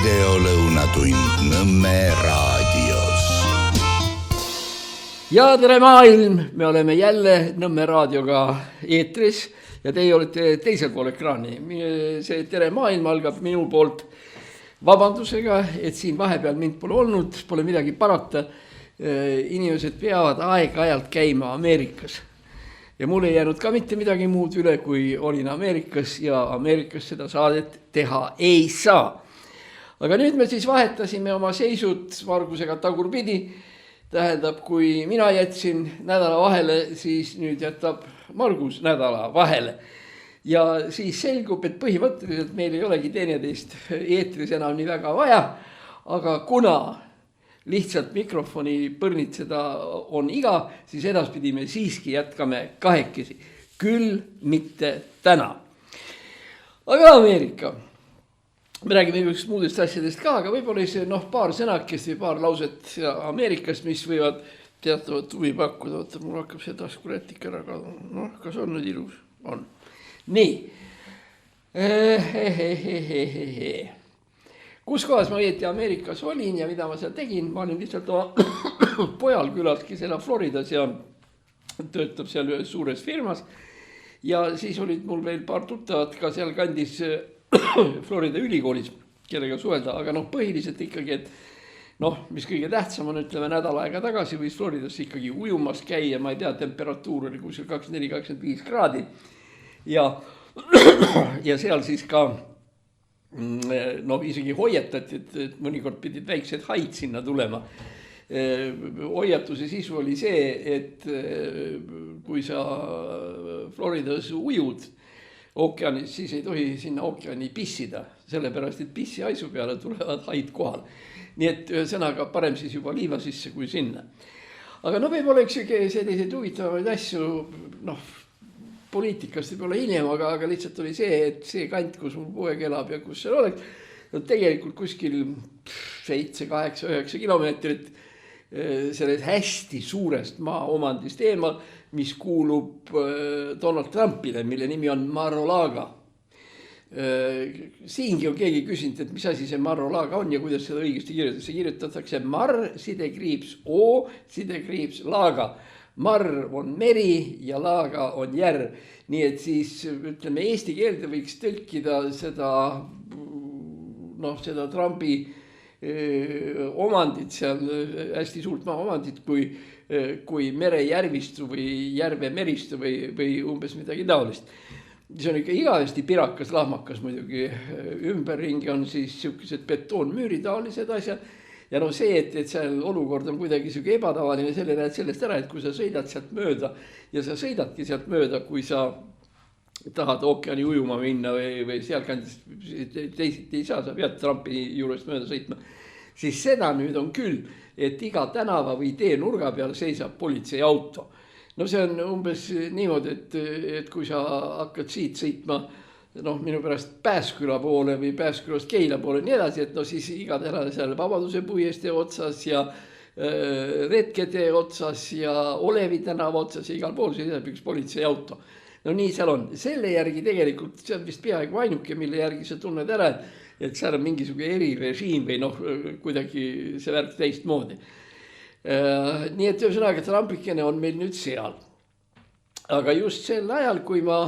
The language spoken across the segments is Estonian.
videolõunatund Nõmme raadios. Ja tere maailm, me oleme jälle Nõmme raadioga eetris ja teie olete teisel pool ekraani. See tere maailm algab minu poolt vabandusega, et siin vahepeal mind pole olnud, pole midagi parata. Inimesed peavad aeg-ajalt käima Ameerikas. Ja mul ei jäänud ka mitte midagi muud üle, kui olin Ameerikas ja Ameerikas seda saadet teha ei saa. Aga nüüd me siis vahetasime oma seisud Margusega tagurpidi. Tähendab, kui mina jätsin nädala vahele, siis nüüd jätab Margus nädala vahele. Ja siis selgub, et põhimõtteliselt meil ei olegi teineteist eetris enam nii väga vaja, aga kuna lihtsalt mikrofoni põrnitseda on iga, siis edaspidi me siiski jätkame kahekesi. Küll mitte täna. Aga Ameerika. Me räägime üks muudest asjadest ka, aga võib-olla see paar sõnakest või paar lauset Ameerikast, mis võivad teatavat huvi pakkuda. Oota, mul hakkab see taskurätik ära kaduma. Kas on nüüd ilus? On. Nii. Kus kohas ma õieti Ameerikas olin ja mida ma seal tegin? Ma olin lihtsalt oma pojal külas, kes elab Floridas ja töötab seal ühes suures firmas. Ja siis olid mul veel paar tuttavat ka seal kandis Florida ülikoolis, kellega suhelda. Aga põhiliselt ikkagi, et mis kõige tähtsam on, ütleme nädal aega tagasi võis Floridas ikkagi ujumas käia. Ma ei tea, temperatuur oli kuskil 24-25 kraadi. Ja seal siis ka isegi hoiatati, et mõnikord pidid väiksed haid sinna tulema. Hoiatuse sisu oli see, et kui sa Floridas ujud ookeanis, siis ei tohi sinna ookeani pissida, sellepärast, et pissi haisu peale tulevad haid kohal. Nii et ühesõnaga parem siis juba liiva sisse kui sinna. Aga võib-olla üks selliseid huvitavaid asju, poliitikast võib olla hiljem, aga lihtsalt oli see, et see kant, kus mul poeg elab ja kus seal oleks, tegelikult kuskil 7, 8, 9 kilomeetrit sellest hästi suurest maaomandist eemal, mis kuulub Donald Trumpile, mille nimi on Mar-a-Lago. Siingi on keegi küsinud, et mis asi see Mar-a-Lago on ja kuidas seda õigesti kirjutada. See kirjutatakse Mar, sidekriips O, sidekriips Laga. Mar on meri ja Laga on järv. Nii et siis, ütleme, eesti keelde võiks tõlkida seda Trumpi omandit seal, hästi suurt maa omandit, kui merejärvistu või järve meristu või umbes midagi taolist. See on ikka igavesti pirakas, lahmakas muidugi. Ümberringi on siis siukesed betoonmüüri taolised asjad. Ja see, et seal olukord on kuidagi siuke ebatavaline, selle näed sellest ära, et kui sa sõidad sealt mööda ja sa sõidadki sealt mööda, kui sa tahad ookeani ujuma minna või seal kandis teisiti ei saa, sa pead Trumpi juurest mööda sõitma, siis seda nüüd on küll, et iga tänava või tee nurga peal seisab politseiauto. See on umbes niimoodi, et kui sa hakkad siit sõitma minu pärast Pääsküla poole või Pääskülast Keila poole nii edasi, et siis iga tänane seal Vabaduse puiestee otsas ja Retketee otsas ja Olevi tänava otsas ja igal pool seisab üks politseiauto. Nii seal on. Selle järgi tegelikult, see on vist peaaegu ainuke, mille järgi sa tunned ära, et seal on mingisugune erirežiim või kuidagi see värk teistmoodi. Nii et ühesõnaga Trumpikene on meil nüüd seal. Aga just sel ajal, kui ma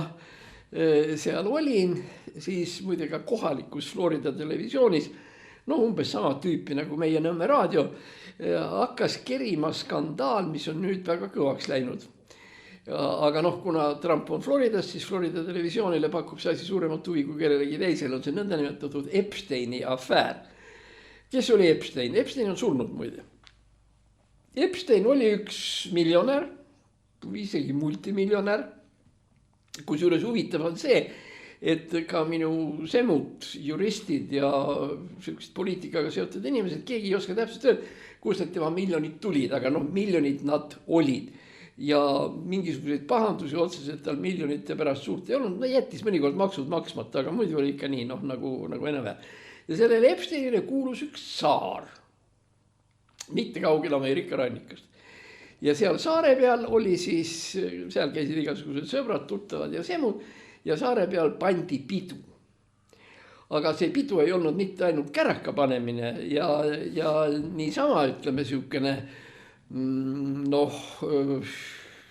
seal olin, siis muide ka kohalikus Florida televisioonis, umbes sama tüüpi nagu meie Nõmme raadio, hakkas kerima skandaal, mis on nüüd väga kõvaks läinud. Aga kuna Trump on Floridas, siis Florida televisioonile pakub see asi suuremat huvi kui kellelegi teisel, on see nõndanimetatud Epsteini afäär. Kes oli Epstein? Epstein on surnud muide. Epstein oli üks miljonär, isegi multimiljonär. Kusjuures huvitav on see, et ka minu semud, juristid ja poliitikaga seotud inimesed, keegi ei oska täpselt öelda, kus need tema miljonid tulid, aga miljonid nad olid. Ja mingisuguseid pahandusi otseselt tal miljonite pärast suurt ei olnud. Jättis mõnikord maksud maksmata, aga muidu oli ikka nii, nagu enam-vähem. Ja sellele Epsteinile kuulus üks saar, mitte kaugel Ameerika rannikast. Ja seal saare peal oli siis, seal käisid igasugused sõbrad, tuttavad ja semud, ja saare peal pandi pidu. aga see pidu ei olnud mitte ainult käraka panemine ja niisama ütleme siukene noh,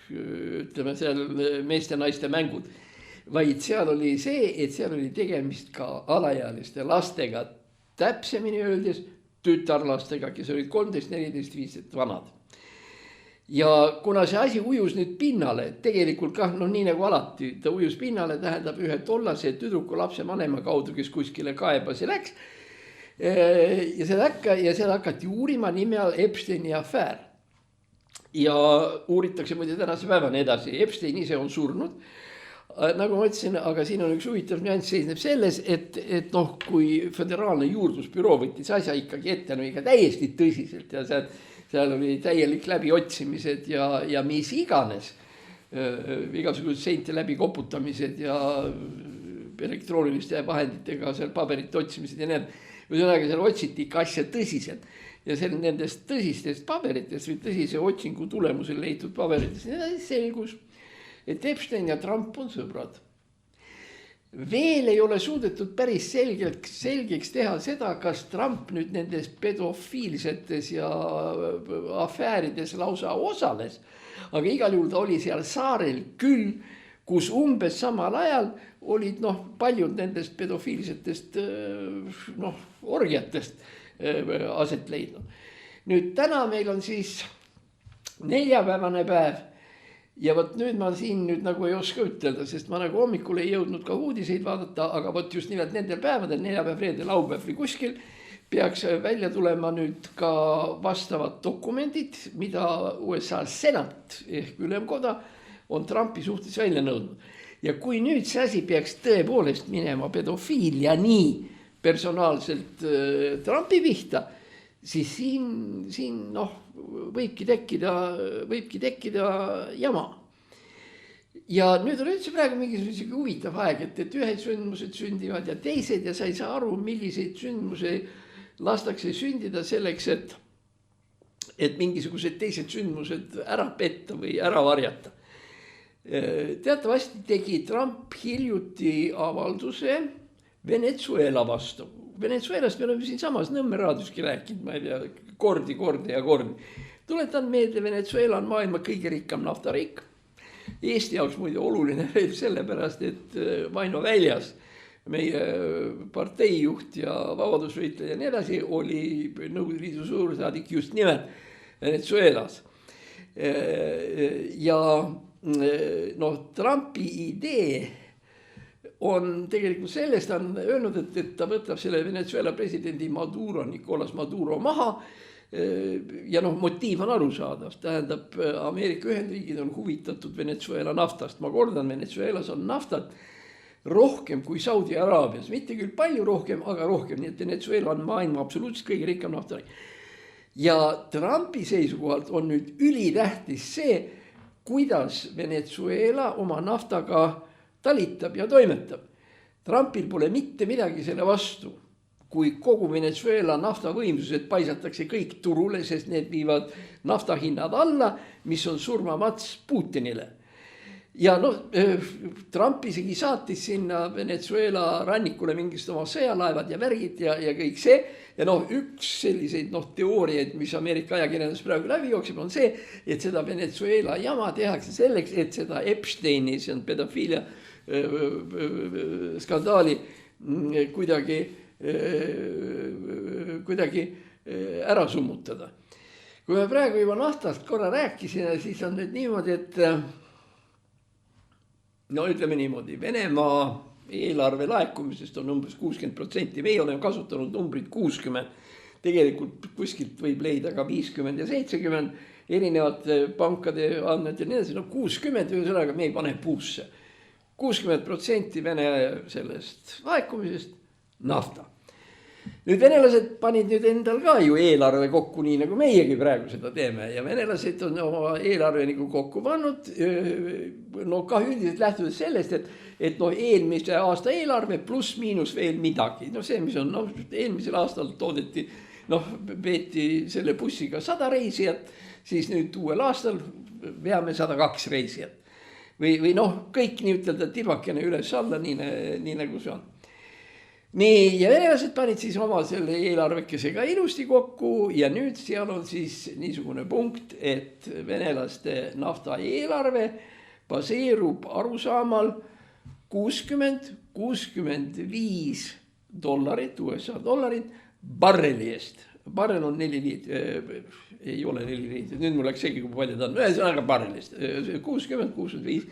ütleme seal meeste ja naiste mängud, vaid seal oli see, et seal oli tegemist ka alaealiste lastega, täpsemini öeldes tütarlastega, kes olid 13, 14, 15 vanad. Ja kuna see asi ujus nüüd pinnale, tegelikult kah, noh nii nagu alati, ta ujus pinnale, tähendab ühe tollase tüdruku lapse vanema kaudu, kes kuskile kaebas ja läks. Ja seal hakati uurima nime all Epsteini afäär. Ja uuritakse muide tänase päevani edasi. Epstein ise on surnud, nagu ma ütlesin, aga siin on üks huvitav nüanss seisneb selles, et noh, kui föderaalne juurdlusbüroo võttis asja ikkagi ette, no ikka täiesti tõsiselt ja seal oli täielik läbiotsimised ja mis iganes, igasugused seinte läbi koputamised ja elektrooniliste vahenditega seal paberite otsimised ja need. Ühesõnaga seal otsiti ikka asja tõsiselt ja nendest tõsistest paberitest või tõsise otsingu tulemusel leitud paberitest selgus, et Epstein ja Trump on sõbrad. Veel ei ole suudetud päris selgeks teha seda, kas Trump nüüd nendes pedofiilsetes ja afäärides lausa osales, aga igal juhul ta oli seal saarel küll, kus umbes samal ajal olid paljud nendest pedofiilsetest orgiatest aset leidnud. Nüüd täna meil on siis neljapäevane päev. Ja võt nüüd ma siin nüüd nagu ei oska ütelda, sest ma nagu hommikul ei jõudnud ka uudiseid vaadata, aga võt just nimelt nendel päevadel, neljapäev, reede, laupäev või kuskil, peaks välja tulema nüüd ka vastavad dokumendid, mida USA senat ehk ülemkoda on Trumpi suhtes välja nõudnud. Ja kui nüüd see asi peaks tõepoolest minema pedofiilia nii personaalselt Trumpi pihta, siis siin võibki tekkida jama. Ja nüüd on üldse praegu mingisugune huvitav aeg, et ühed sündmused sündivad ja teised ja sa ei saa aru, milliseid sündmuse lastakse sündida selleks, et mingisugused teised sündmused ära petta või ära varjata. Teatavasti tegi Trump hiljuti avalduse Venezuela vastu. Venezuelast me oleme siin samas Nõmme raadioski rääkinud, ma ei tea, kordi. Tuletan meelde, Venezuela on maailma kõige rikkam naftariik. Eesti jaoks muide oluline veel sellepärast, et Vaino Väljas, meie parteijuht ja vabadusvõitleja ja nii edasi, oli Nõukogude Liidu suursaadik just nimelt Venezuelas. Ja Trumpi idee on tegelikult sellest, ta on öelnud, et ta võtab selle Venezuela presidendi Maduro, Nicolas Maduro maha ja motiiv on arusaadav. Tähendab, Ameerika Ühendriigid on huvitatud Venezuela naftast. Ma kordan, Venezuelas on naftat rohkem kui Saudi Araabias. Mitte küll palju rohkem, aga rohkem. Nii et Venezuela on maailma absoluutselt kõige rikkam naftariik. Ja Trumpi seisukohalt on nüüd ülitähtis see, kuidas Venezuela oma naftaga talitab ja toimetab. Trumpil pole mitte midagi selle vastu, kui kogu Venezuela naftavõimsused paisatakse kõik turule, sest need viivad naftahinnad alla, mis on surmamats Putinile. Ja Trump isegi saatis sinna Venezuela rannikule mingist oma sõjalaevad ja värgid ja kõik see. Ja üks selliseid teooriaid, mis Ameerika ajakirjandus praegu läbi jookseb, on see, et seda Venezuela jama tehakse selleks, et seda Epsteini, see on pedofiilia skandaali kuidagi ära summutada. Kui me praegu juba naftast korra rääkisime, siis on nüüd niimoodi, et ütleme niimoodi, Venemaa eelarve laekumisest on umbes 60%, meie oleme kasutanud numbrit 60, tegelikult kuskilt võib leida ka 50 ja 70, erinevate pankade andmed ja nii edasi, 60, ühesõnaga me ei pane puusse. 60% Vene sellest laekumisest nafta. Nüüd venelased panid nüüd endal ka ju eelarve kokku, nii nagu meiegi praegu seda teeme ja venelased on oma eelarve nagu kokku pannud, ka üldiselt lähtudes sellest, et eelmise aasta eelarve pluss miinus veel midagi. See, mis on eelmisel aastal toodeti, veeti selle bussiga 100 reisijat, siis nüüd uuel aastal veame 102 reisijat. Või kõik nii ütelda tilvakene üles alla, nii nagu see on. nii, ja venelased panid siis oma selle eelarvekesega ilusti kokku ja nüüd seal on siis niisugune punkt, et venelaste nafta eelarve baseerub arusaamal $60–65 USA dollarit barreli eest. Barrel on 4 liitrit, ei ole 4 liitrit, nüüd mul läks segi, kui palju ta on, ühesõnaga barrelist, $60–65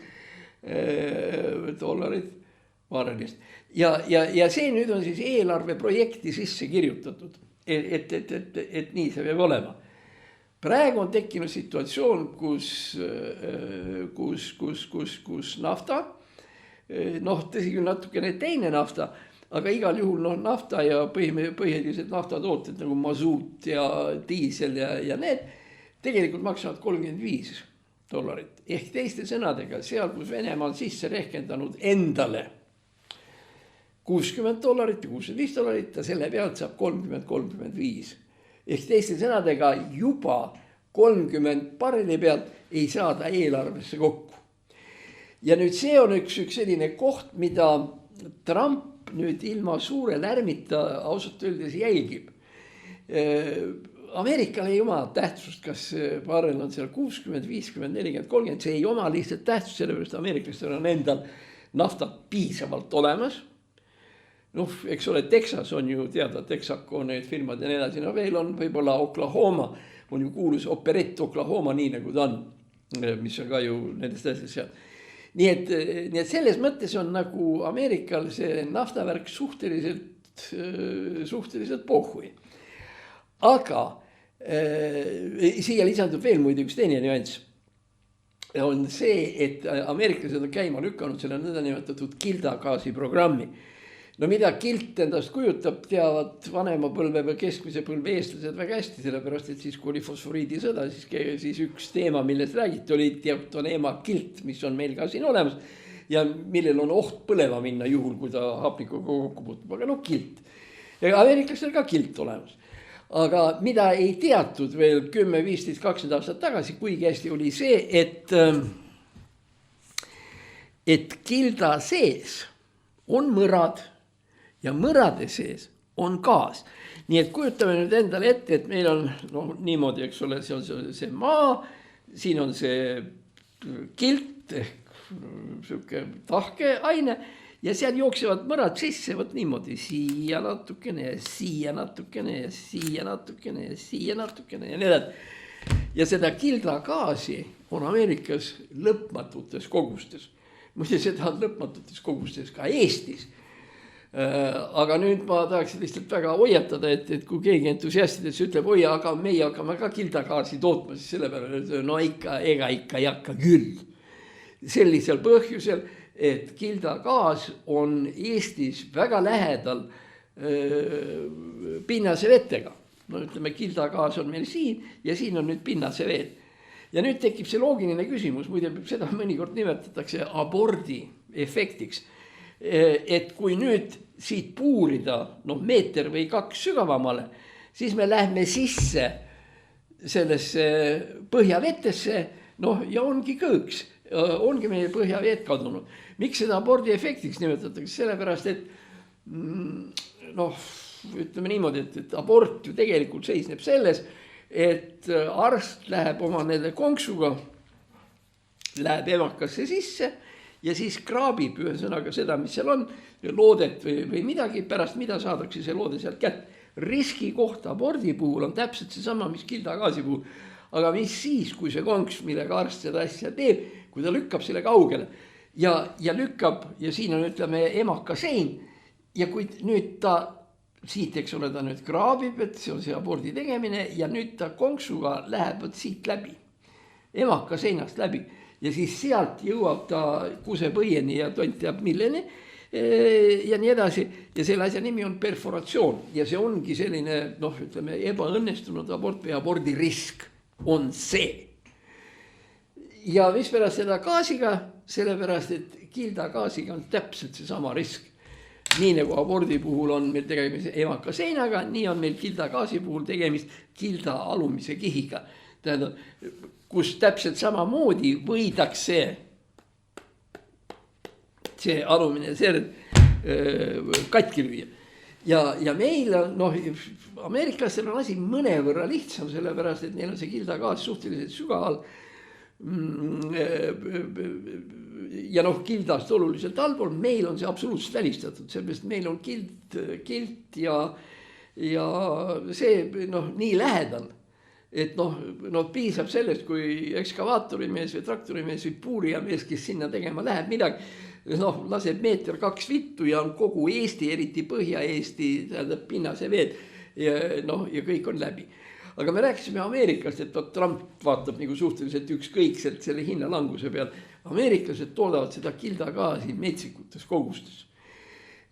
barrelist. Ja see nüüd on siis eelarveprojekti sisse kirjutatud, et nii see peab olema. Praegu on tekkinud situatsioon, kus nafta, tõsi küll natukene teine nafta, aga igal juhul nafta ja põhiliselt naftatooted nagu masuut ja diisel ja need tegelikult maksavad $35. Ehk teiste sõnadega, seal kus Venemaa on sisse rehkendanud endale $60 ja $65, ta selle pealt saab 30–35. Ehk teiste sõnadega juba 30 barreli pealt ei saada eelarvesse kokku. Ja nüüd see on üks selline koht, mida Trump nüüd ilma suure lärmita ausalt öeldes jälgib. Ameerikal ei oma tähtsust, kas barrel on seal 60, 50, 40, 30, see ei oma lihtsalt tähtsust, sellepärast ameeriklastel on endal naftat piisavalt olemas. Eks ole, Texas on ju teada, Texaco need firmad ja nii edasi, veel on võib-olla Oklahoma, on ju kuulus operett Oklahoma, nii nagu ta on, mis on ka ju nendest asjast seal. Nii et selles mõttes on nagu Ameerikal see naftavärk suhteliselt pohhui. Aga siia lisandub veel muide üks teine nüanss. On see, et ameeriklased on käima lükanud selle nõndanimetatud Gilda-gaasi programmi. Mida Gilt endast kujutab, teavad vanema põlve või keskmise põlve eestlased väga hästi, sellepärast et siis kui oli fosforiidisõda, siis üks teema, millest räägiti, oli diatoneema Gilt, mis on meil ka siin olemas ja millel on oht põlema minna juhul, kui ta hapnikuga kokku puutub, aga Gilt. Ja ameeriklastel ka Gilt olemas. Aga mida ei teatud veel 10, 15, 20 aastat tagasi, kuigi hästi oli see, et Gilda sees on mõrad ja mõrade sees on gaas. Nii et kujutame nüüd endale ette, et meil on niimoodi, eks ole, see on see maa, siin on see Gilt ehk siuke tahke aine ja seal jooksevad mõrad sisse, võt niimoodi siia natukene ja siia natukene ja siia natukene ja siia natukene ja nii edasi. Ja seda Gilda gaasi on Ameerikas lõpmatutes kogustes. Muide, seda on lõpmatutes kogustes ka Eestis. Aga nüüd ma tahaksin lihtsalt väga hoiatada, et kui keegi entusiastidesse ütleb, aga meie hakkame ka Gilda gaasi tootma, siis selle peale, ikka ei hakka küll. Sellisel põhjusel, et Gilda gaas on Eestis väga lähedal pinnase vetega. Ütleme, Gilda gaas on meil siin ja siin on nüüd pinnase veed. Ja nüüd tekib see loogiline küsimus, muide seda mõnikord nimetatakse abordi efektiks. Et kui nüüd siit puurida meeter või 2 sügavamale, siis me lähme sisse sellesse põhjavetesse ja ongi kõõks, ongi meie põhjaveed kadunud. Miks seda abordi efektiks nimetatakse? Sellepärast, et ütleme niimoodi, et abort ju tegelikult seisneb selles, et arst läheb oma nende konksuga, läheb emakasse sisse ja siis kraabib ühesõnaga seda, mis seal on, loodet või midagi, pärast mida saadakse see loode sealt kätt. Riski koht abordi puhul on täpselt see sama, mis Gilda gaasi puhul. Aga mis siis, kui see konks, millega arst seda asja teeb, kui ta lükkab selle kaugele ja lükkab ja siin on, ütleme, emakasein ja kui nüüd ta siit, eks ole, ta nüüd kraabib, et see on see abordi tegemine ja nüüd ta konksuga läheb siit läbi, emakaseinast läbi. Ja siis sealt jõuab ta kusepõieni ja tont teab milleni ja nii edasi. Ja selle asja nimi on perforatsioon ja see ongi selline, ütleme, ebaõnnestunud abort või abordi risk on see. Ja mis pärast seda gaasiga, sellepärast, et Gilda gaasiga on täpselt see sama risk. Nii nagu abordi puhul on meil tegemist emakaseinaga, nii on meil Gilda gaasi puhul tegemist Gilda alumise kihiga. Tähendab, kus täpselt samamoodi võidakse see alumine serd katki lüüa. ja meil on, noh, ameeriklastel on asi mõnevõrra lihtsam, sellepärast, et neil on see kildagaas suhteliselt sügaval. Ja noh, kildast oluliselt allpool, meil on see absoluutselt välistatud, sellepärast meil on kilt ja see noh, nii lähedal, et noh, piisab sellest, kui ekskavaatorimees või traktorimees või puurijamees, kes sinna tegema läheb midagi, noh, laseb 1-2 meetrit vittu ja on kogu Eesti, eriti Põhja-Eesti, tähendab pinnase veed ja noh, ja kõik on läbi. Aga me rääkisime Ameerikast, et Trump vaatab nagu suhteliselt ükskõikselt selle hinnalanguse peal. Ameeriklased toodavad seda kildagaasi metsikutes kogustes.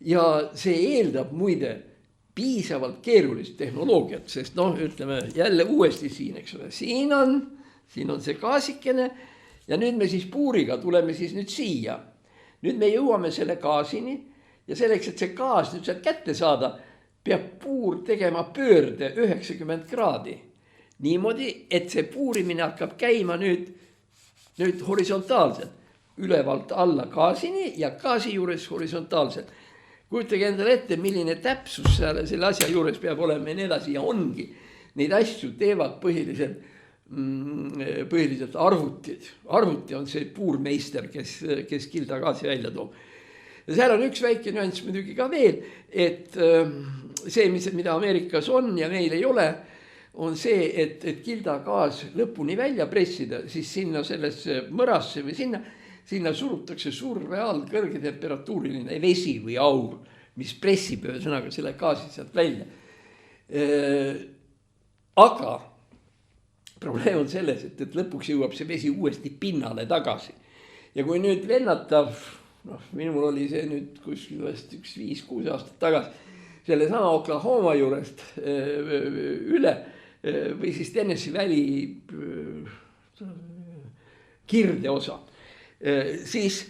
Ja see eeldab muide piisavalt keerulist tehnoloogiat, sest noh, ütleme jälle uuesti siin, eks ole, siin on see gaasikene ja nüüd me siis puuriga tuleme siis nüüd siia. Nüüd me jõuame selle gaasini ja selleks, et see gaas nüüd sealt kätte saada, peab puur tegema pöörde 90 kraadi. Niimoodi, et see puurimine hakkab käima nüüd horisontaalselt, ülevalt alla gaasini ja gaasi juures horisontaalselt. Kujutage endale ette, milline täpsus selle asja juures peab olema ja nii edasi ja ongi. Neid asju teevad põhiliselt arvutid. Arvuti on see puurmeister, kes kildagaasi välja toob. Ja seal on üks väike nüanss muidugi ka veel, et see, mida Ameerikas on ja meil ei ole, on see, et kildagaas lõpuni välja pressida, siis sinna sellesse mõrasse või sinna surutakse surve all kõrge temperatuuriline vesi või aur, mis pressib ühesõnaga selle gaasi sealt välja. Aga probleem on selles, et lõpuks jõuab see vesi uuesti pinnale tagasi. Ja kui nüüd lennata, minul oli see nüüd kuskil 5-6 aastat tagasi, selle sama Oklahoma juurest üle või siis Tennessee väli kirde osa, siis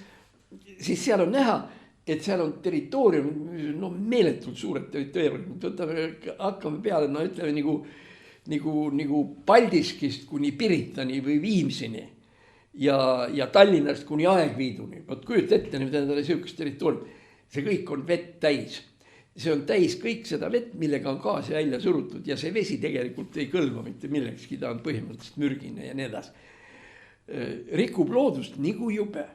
seal on näha, et seal on territoorium, meeletult suured territooriumid, hakkame peale, ütleme nagu Paldiskist kuni Piritani või Viimsini ja Tallinnast kuni Aegviiduni. Võt kujuta ette nüüd endale sihukest territoorium, see kõik on vett täis. See on täis kõik seda vett, millega on gaasi välja surutud ja see vesi tegelikult ei kõlba mitte millekski, ta on põhimõtteliselt mürgine ja nii edasi. Rikub loodust nagu jube.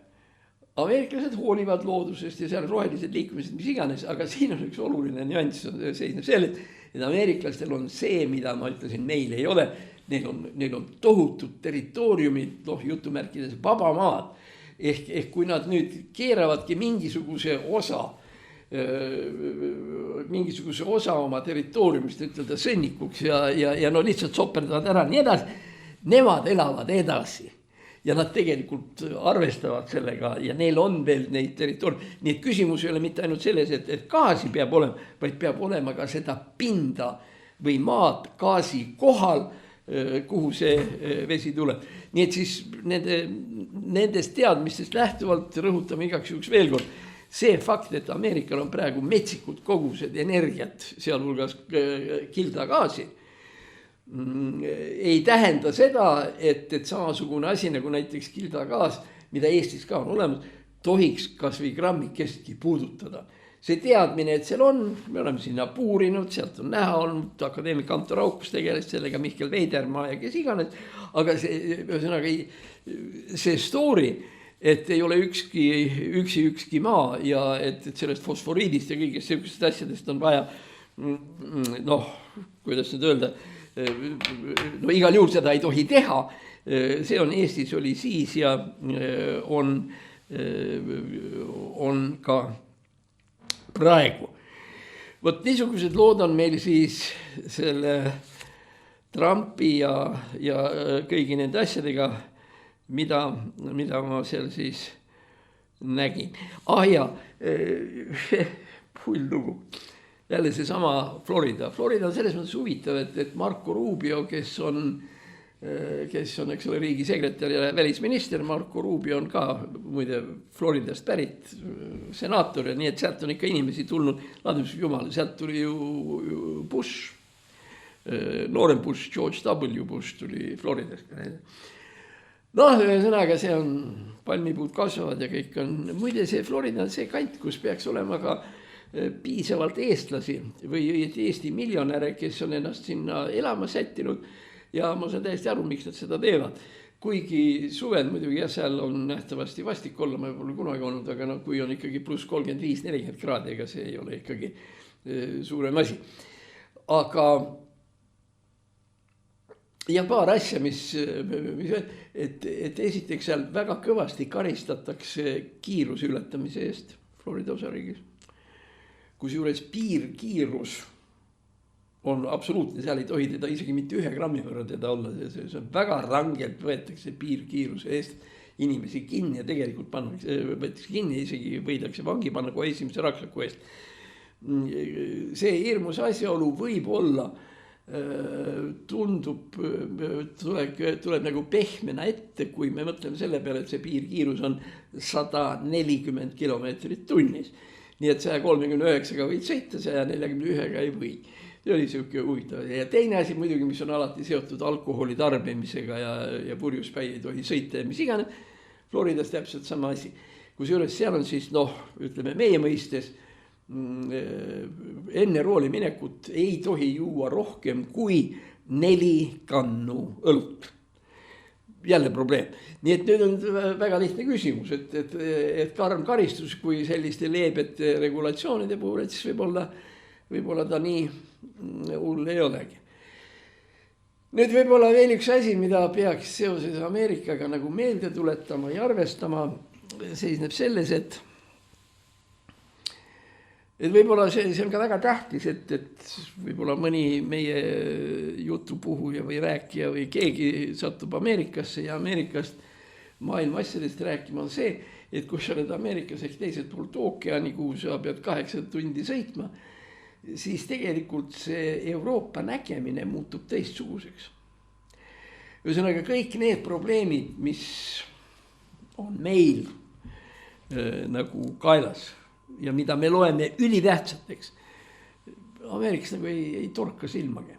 Ameeriklased hoolivad loodusest ja seal rohelised liikumised, mis iganes, aga siin on üks oluline nüanss seisneb selles, et ameeriklastel on see, mida ma ütlesin, meil ei ole. Neil on tohutud territooriumid, jutumärkides vabamaad. Ehk kui nad nüüd keeravadki mingisuguse osa oma territooriumist ütelda sõnnikuks ja lihtsalt soperdavad ära nii edasi, nemad elavad edasi ja nad tegelikult arvestavad sellega ja neil on veel neid territooriume. Nii et küsimus ei ole mitte ainult selles, et gaasi peab olema, vaid peab olema ka seda pinda või maad gaasi kohal, kuhu see vesi tuleb. Nii et siis nendest teadmistest lähtuvalt rõhutame igaks juhuks veel kord. See fakt, et Ameerikal on praegu metsikud kogused energiat, sealhulgas kildagaasi, ei tähenda seda, et samasugune asi nagu näiteks kildagaas, mida Eestis ka on olemas, tohiks kas või grammikestki puudutada. See teadmine, et seal on, me oleme sinna puurinud, sealt on näha olnud, akadeemik Anto Raukus tegeles sellega, Mihkel Veidermaa ja kes iganes, aga see story, et ei ole ükski maa ja et sellest fosforiidist ja kõigest sellisest asjadest on vaja, kuidas nüüd öelda, igal juhul seda ei tohi teha. See on Eestis oli siis ja on ka praegu. Vot niisugused lood on meil siis selle Trumpi ja kõigi nende asjadega, mida ma seal siis nägin. Ja pull lugu. Jälle see sama Florida. Florida on selles mõttes huvitav, et Marco Rubio, kes on, eks ole, riigisekretär ja välisminister, Marco Rubio on ka muide Floridast pärit senaator ja nii, et sealt on ikka inimesi tulnud, ladus jumal, sealt tuli ju Bush, noorem Bush, George W. Bush tuli Floridast. Ühesõnaga see on, palmipuud kasvavad ja kõik on, muide see Florida on see kant, kus peaks olema ka piisavalt eestlasi või Eesti miljonäre, kes on ennast sinna elama sättinud ja ma saan täiesti aru, miks nad seda teevad. Kuigi suvel muidugi jah, seal on nähtavasti vastik olla, ma pole kunagi olnud, aga no kui on ikkagi pluss 35-40 kraadi, ega see ei ole ikkagi suurem asi. Aga ja paar asja, et esiteks seal väga kõvasti karistatakse kiiruse ületamise eest Florida osariigis. Kusjuures piirkiirus on absoluutne, seal ei tohi teda isegi mitte 1 grammi võrra teda olla, see on väga rangelt võetakse piirkiiruse eest inimesi kinni ja tegelikult võetakse kinni, isegi võidakse vangi panna kui esimese raksaku eest. See hirmus asjaolu võib olla, tuleb nagu pehmena ette, kui me mõtleme selle peale, et see piirkiirus on 140 kilomeetrit tunnis. Nii et 139-ga võid sõita, 141-ga ei või. See oli siuke huvitav. Ja teine asi muidugi, mis on alati seotud alkoholi tarbimisega ja purjuspäi ei tohi sõita ja mis iganes. Floridas täpselt sama asi. Kusjuures seal on siis, ütleme meie mõistes, enne rooli minekut ei tohi juua rohkem kui 4 kannu õlut. Jälle probleem. Nii et nüüd on väga lihtne küsimus, et karm karistus, kui selliste leebete regulatsioonide puhul, et siis võib-olla ta nii hull ei olegi. Nüüd võib-olla veel üks asi, mida peaks seoses Ameerikaga nagu meelde tuletama ja arvestama, seisneb selles, et võib-olla see on ka väga tähtis, et võib-olla mõni meie jutupuhuja või rääkija või keegi satub Ameerikasse ja Ameerikast maailma asjadest rääkima on see, et kui sa oled Ameerikas ehk teiselt poolt ookeani, kuhu sa pead 8 tundi sõitma, siis tegelikult see Euroopa nägemine muutub teistsuguseks. Ühesõnaga kõik need probleemid, mis on meil nagu kaelas ja mida me loeme ülitähtsateks, Ameerikas nagu ei torka silmagi.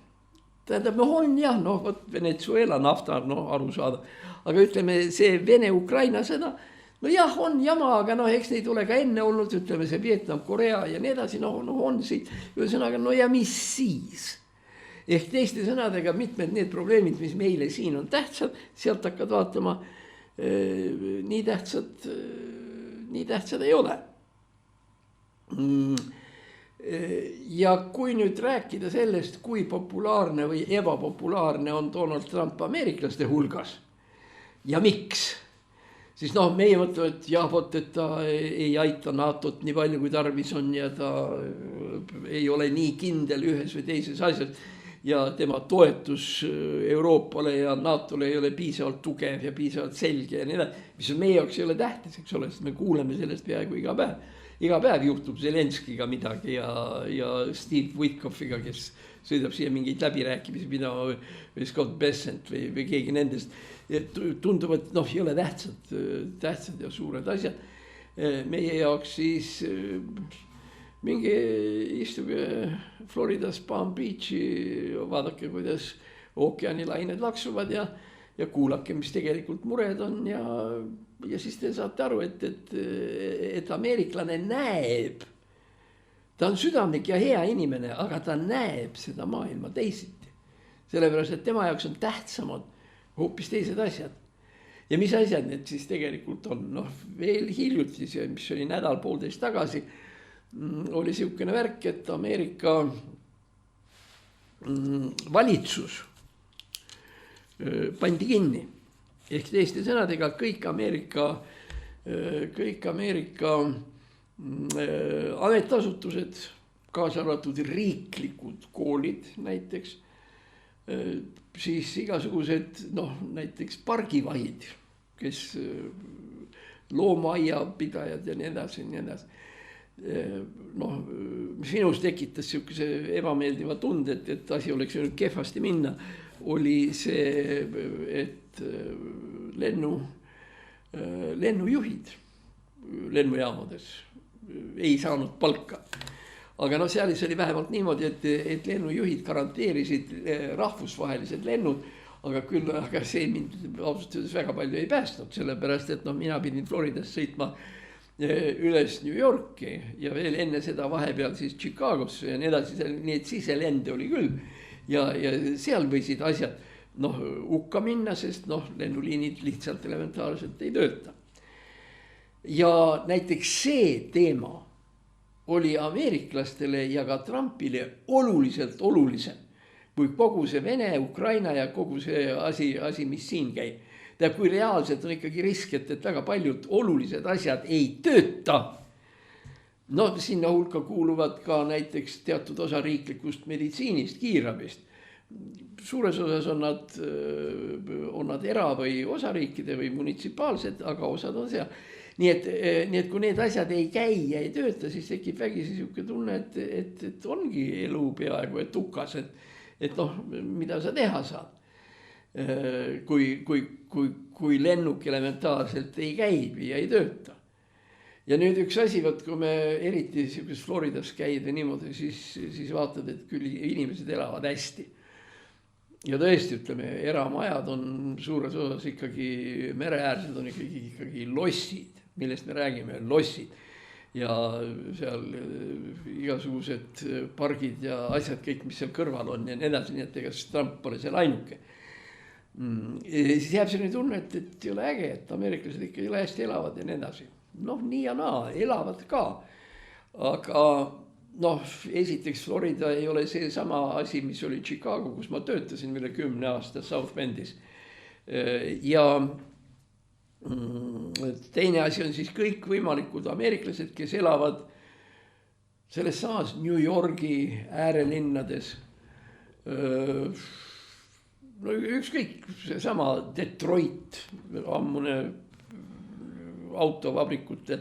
Tähendab, on jah, võt Venezuela nafta, aru saada, aga ütleme see Vene-Ukraina sõda, jah, on jama, aga eks neid ole ka enne olnud, ütleme see Vietnam, Korea ja nii edasi, on siit, ühesõnaga, ja mis siis? Ehk teiste sõnadega mitmed need probleemid, mis meile siin on tähtsad, sealt hakkad vaatama, nii tähtsad ei ole. Ja kui nüüd rääkida sellest, kui populaarne või ebapopulaarne on Donald Trump ameeriklaste hulgas ja miks, siis meie mõtleme, et jah, et ta ei aita NATO-t nii palju, kui tarvis on ja ta ei ole nii kindel ühes või teises asjas ja tema toetus Euroopale ja NATO-le ei ole piisavalt tugev ja piisavalt selge ja nii edasi, mis on meie jaoks ei ole tähtis, eks ole, sest me kuuleme sellest peaaegu iga päev. Iga päev juhtub Zelenskiga midagi ja Steve Witkoffiga, kes sõidab siia mingeid läbirääkimisi pidama või Scott Bessent või keegi nendest. Tundub, et ei ole tähtsad ja suured asjad. Meie jaoks siis mingi istuge Floridas Palm Beachi, vaadake, kuidas ookeanilained laksuvad ja kuulake, mis tegelikult mured on ja siis te saate aru, et ameeriklane näeb, ta on südamlik ja hea inimene, aga ta näeb seda maailma teisiti. Sellepärast, et tema jaoks on tähtsamad hoopis teised asjad. Ja mis asjad need siis tegelikult on? Veel hiljuti, mis oli nädal-poolteist tagasi, oli siukene värk, et Ameerika valitsus pandi kinni. Ehk teiste sõnadega kõik Ameerika ametasutused, kaasa arvatud riiklikud koolid näiteks, siis igasugused näiteks pargivahid, kes loomaiapidajad ja nii edasi. Sinus tekitas siukese ebameeldiva tunde, et asi oleks kehvasti minna, oli see, et lennujuhid lennujaamades ei saanud palka. Aga seal oli vähemalt niimoodi, et lennujuhid garanteerisid rahvusvahelised lennud, aga see mind ausalt öeldes väga palju ei päästnud, sellepärast, et mina pidin Floridas sõitma üles New Yorki ja veel enne seda vahepeal siis Chicagosse ja nii edasi, nii et siselende oli küll. Ja seal võisid asjad hukka minna, sest lennuliinid lihtsalt elementaarselt ei tööta. Ja näiteks see teema oli ameeriklastele ja ka Trumpile oluliselt olulisem kui kogu see Vene, Ukraina ja kogu see asi, mis siin käib. Tähendab, kui reaalselt on ikkagi risk, et väga paljud olulised asjad ei tööta. Sinna hulka kuuluvad ka näiteks teatud osa riiklikust meditsiinist, kiirabist. Suures osas on nad era- või osariikide või munitsipaalsed, aga osad on seal. Nii et kui need asjad ei käi ja ei tööta, siis tekib vägisi siuke tunne, et ongi elu peaaegu, et hukas, et mida sa teha saad. Kui lennuk elementaarselt ei käi ja ei tööta. Ja nüüd üks asi, kui me eriti Floridas käid või niimoodi, siis vaatad, et küll inimesed elavad hästi. Ja tõesti, ütleme, eramajad on suures osas ikkagi, mereäärsed on ikkagi lossid, millest me räägime, lossid. Ja seal igasugused pargid ja asjad kõik, mis seal kõrval on ja nii edasi, nii et ega Trump pole seal ainuke. Siis jääb selline tunne, et ei ole äge, et ameeriklased ikka jõle hästi elavad ja nii edasi. Nii ja naa, elavad ka. Aga esiteks Florida ei ole see sama asi, mis oli Chicago, kus ma töötasin üle 10 aasta South Bendis. Ja teine asi on siis kõik võimalikud ameeriklased, kes elavad selles samas New Yorgi äärelinnades. Ükskõik, seesama Detroit, ammune autovabrikute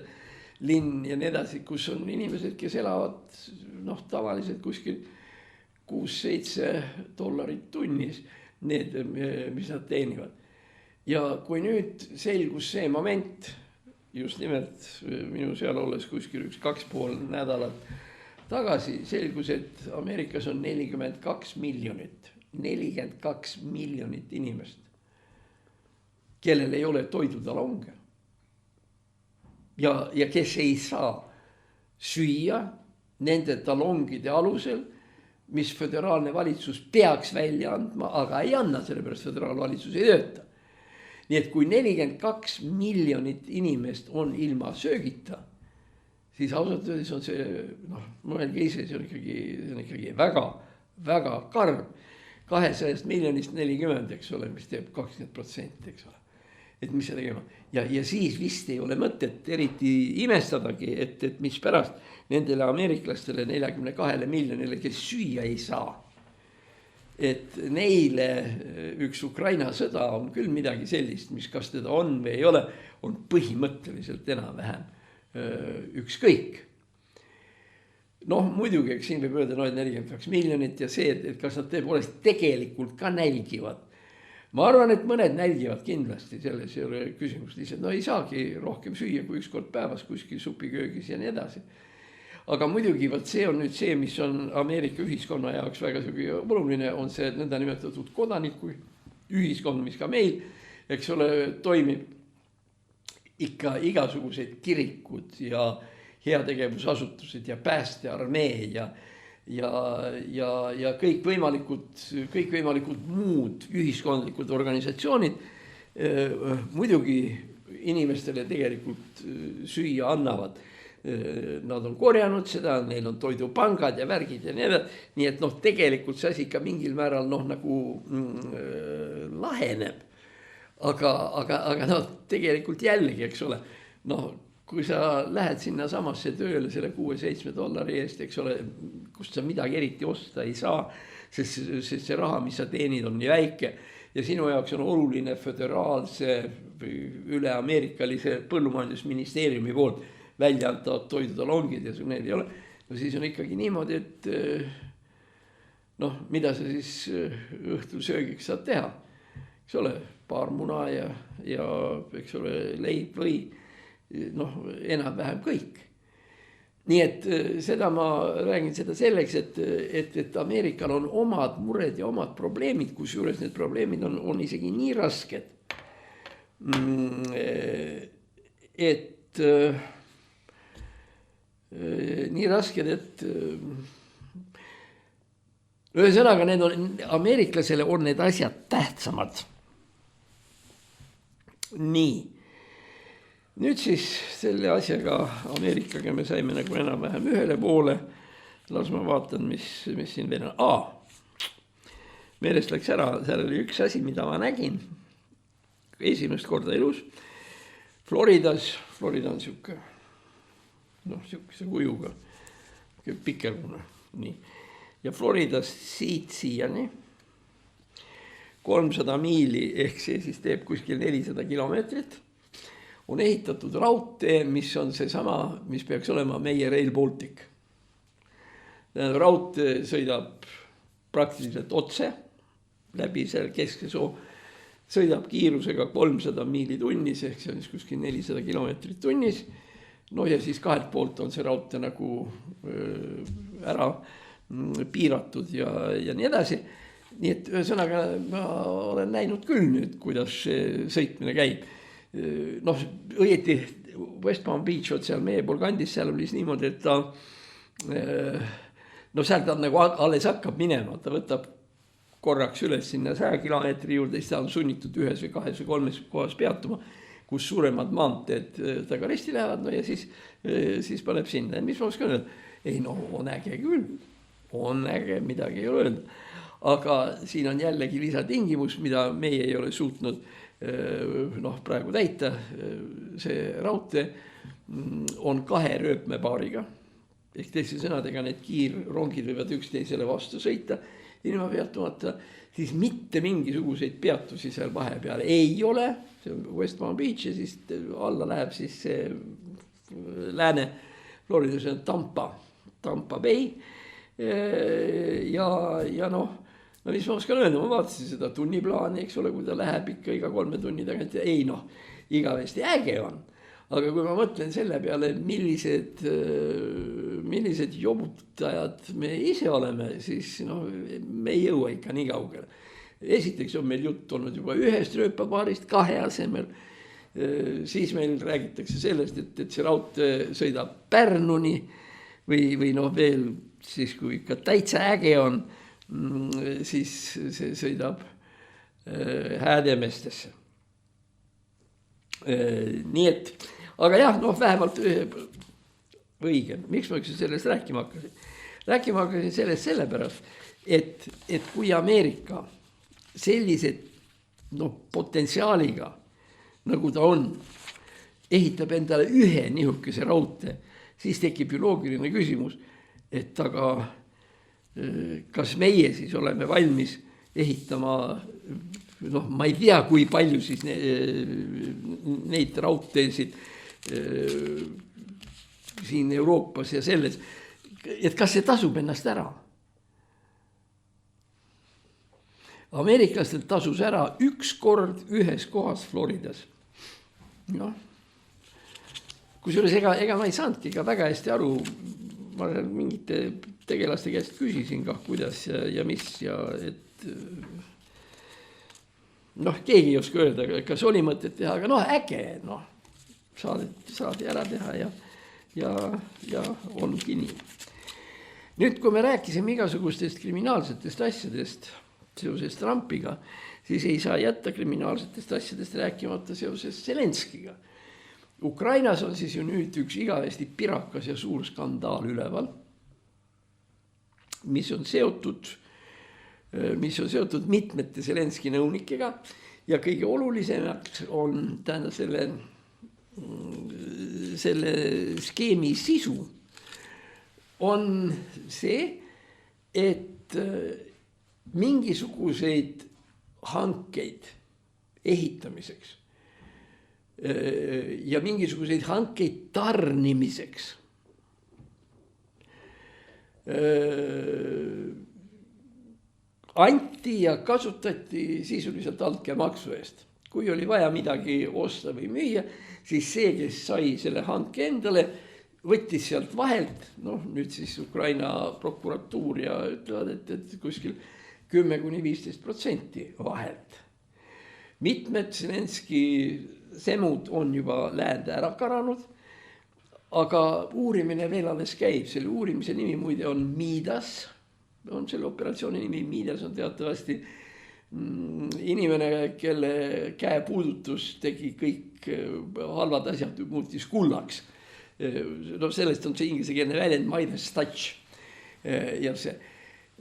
linn ja nii edasi, kus on inimesed, kes elavad tavaliselt kuskil $6-7 tunnis, need, mis nad teenivad. Ja kui nüüd selgus see moment, just nimelt minu seal olles kuskil 2,5 nädalat tagasi, selgus, et Ameerikas on 42 miljonit inimest, kellel ei ole toidutalonge. Ja kes ei saa süüa nende talongide alusel, mis föderaalne valitsus peaks välja andma, aga ei anna, sellepärast föderaalvalitsus ei tööta. Nii et kui 42 miljonit inimest on ilma söögita, siis ausalt öeldes on see, mõelge ise, see on ikkagi väga, väga karm. 200 miljonist 40, eks ole, mis teeb 20%, eks ole. Et mis see tegema. Ja siis vist ei ole mõtet eriti imestadagi, et mis pärast nendele ameeriklastele 42 miljonile, kes süüa ei saa. Et neile üks Ukraina sõda on küll midagi sellist, mis kas teda on või ei ole, on põhimõtteliselt enam-vähem ükskõik. Muidugi, eks siin võib öelda, et 42 miljonit ja see, et kas nad tõepoolest tegelikult ka nälgivad. Ma arvan, et mõned nälgivad kindlasti, selles ei ole küsimus, lihtsalt ei saagi rohkem süüa kui üks kord päevas kuskil supiköögis ja nii edasi. Aga muidugi, see on nüüd see, mis on Ameerika ühiskonna jaoks väga oluline, on see nõnda nimetatud kodaniku ühiskond, mis ka meil, eks ole, toimib ikka igasugused kirikud ja heategevusasutused ja päästearmee ja kõikvõimalikud muud ühiskondlikud organisatsioonid muidugi inimestele tegelikult süüa annavad. Nad on korjanud seda, neil on toidupangad ja värgid ja nii et tegelikult see asi ikka mingil määral nagu laheneb. Aga tegelikult jällegi, eks ole, kui sa lähed sinna samasse tööle selle $6-7 eest, eks ole, kust sa midagi eriti osta ei saa, sest see raha, mis sa teenid, on nii väike ja sinu jaoks on oluline föderaalse üleameerikalise põllumajandusministeeriumi poolt välja antavad toidutalongid ja sul neid ei ole. Siis on ikkagi niimoodi, et mida sa siis õhtul söögiks saad teha, eks ole, paar muna ja eks ole, leib või enam-vähem kõik. Nii et seda ma räägin seda selleks, et Ameerikal on omad mured ja omad probleemid, kus juures need probleemid on isegi nii rasked, et nii rasked, et ühesõnaga need on, ameeriklasele on need asjad tähtsamad. Nii, nüüd siis selle asjaga Ameerikaga me saime nagu enam-vähem ühele poole. Las ma vaatan, mis siin veel on. Meelest läks ära, seal oli üks asi, mida ma nägin esimest korda elus. Florida on siuke, siukese kujuga, pikergune, nii. Ja Floridas siiani 300 miili, ehk see siis teeb kuskil 400 kilomeetrit, on ehitatud raudtee, mis on see sama, mis peaks olema meie Rail Baltic. Raudtee sõidab praktiliselt otse läbi seal keskse soo, sõidab kiirusega 300 miili tunnis, ehk see on kuskil 400 kilomeetrit tunnis. No ja siis kahelt poolt on see raudtee nagu ära piiratud ja nii edasi. Nii et ühesõnaga ma olen näinud küll nüüd, kuidas see sõitmine käib. Õieti West Palm Beach on seal meie pool kandis, seal oli niimoodi, et ta seal ta nagu alles hakkab minema, ta võtab korraks üles sinna 100 kilomeetri juurde, siis ta on sunnitud 1 või 2 või 3 kohas peatuma, kus suuremad maanteed taga risti lähevad, ja siis paneb sinna. Ja mis ma oskan öelda? Ei, on äge küll, on äge, midagi ei ole öelda. Aga siin on jällegi lisatingimus, mida meie ei ole suutnud praegu täita. See raudtee on 2 rööpmepaariga. Ehk teiste sõnadega need kiirrongid võivad üksteisele vastu sõita ilma peatumata, siis mitte mingisuguseid peatusi seal vahepeal ei ole. See on West Palm Beach ja siis alla läheb siis see lääne Floridas on Tampa Bay. Ja mis ma oskan öelda, ma vaatasin seda tunniplaani, eks ole, kui ta läheb ikka iga 3 tunni tagant ja igavesti äge on. Aga kui ma mõtlen selle peale, millised jobutajad me ise oleme, siis me ei jõua ikka nii kaugele. Esiteks on meil jutt olnud juba 1 rööpapaarist 2 asemel. Siis meil räägitakse sellest, et see raudtee sõidab Pärnuni või veel siis, kui ikka täitsa äge on, siis see sõidab Häädemeestesse. Nii et, aga jah, vähemalt õige. Miks ma sellest rääkima hakkasin? Rääkima hakkasin sellest sellepärast, et kui Ameerika sellised potentsiaaliga, nagu ta on, ehitab endale 1 nihukese raudtee, siis tekib ju loogiline küsimus, et aga kas meie siis oleme valmis ehitama, ma ei tea, kui palju siis neid raudteesid siin Euroopas ja selles, et kas see tasub ennast ära? Ameeriklastel tasus ära 1 kord 1 kohas Floridas. Kusjuures ega ma ei saanudki ega väga hästi aru, ma mingite tegelaste käest küsisin ka, kuidas ja mis ja et keegi ei oska öelda, kas oli mõtet teha, aga äge, saadi ära teha ja ongi nii. Nüüd, kui me rääkisime igasugustest kriminaalsetest asjadest seoses Trumpiga, siis ei saa jätta kriminaalsetest asjadest rääkimata seoses Zelenskiga. Ukrainas on siis ju nüüd üks igavesti pirakas ja suur skandaal üleval, mis on seotud mitmete Zelenski nõunikega ja kõige olulisemaks on selle skeemi sisu on see, et mingisuguseid hankeid ehitamiseks ja mingisuguseid hankeid tarnimiseks anti ja kasutati sisuliselt altkäemaksu eest. Kui oli vaja midagi osta või müüa, siis see, kes sai selle hanke endale, võttis sealt vahelt, nüüd siis Ukraina prokuratuur ja ütlevad, et kuskil 10–15% vahelt. Mitmed Zelenski semud on juba läände ära karanud, aga uurimine veel alles käib, selle uurimise nimi muide on Midas, on selle operatsiooni nimi. Midas on teatavasti inimene, kelle käepuudutus tegi kõik halvad asjad, muutis kullaks. No sellest on see inglisekeelne väljend Midas touch. Ja see,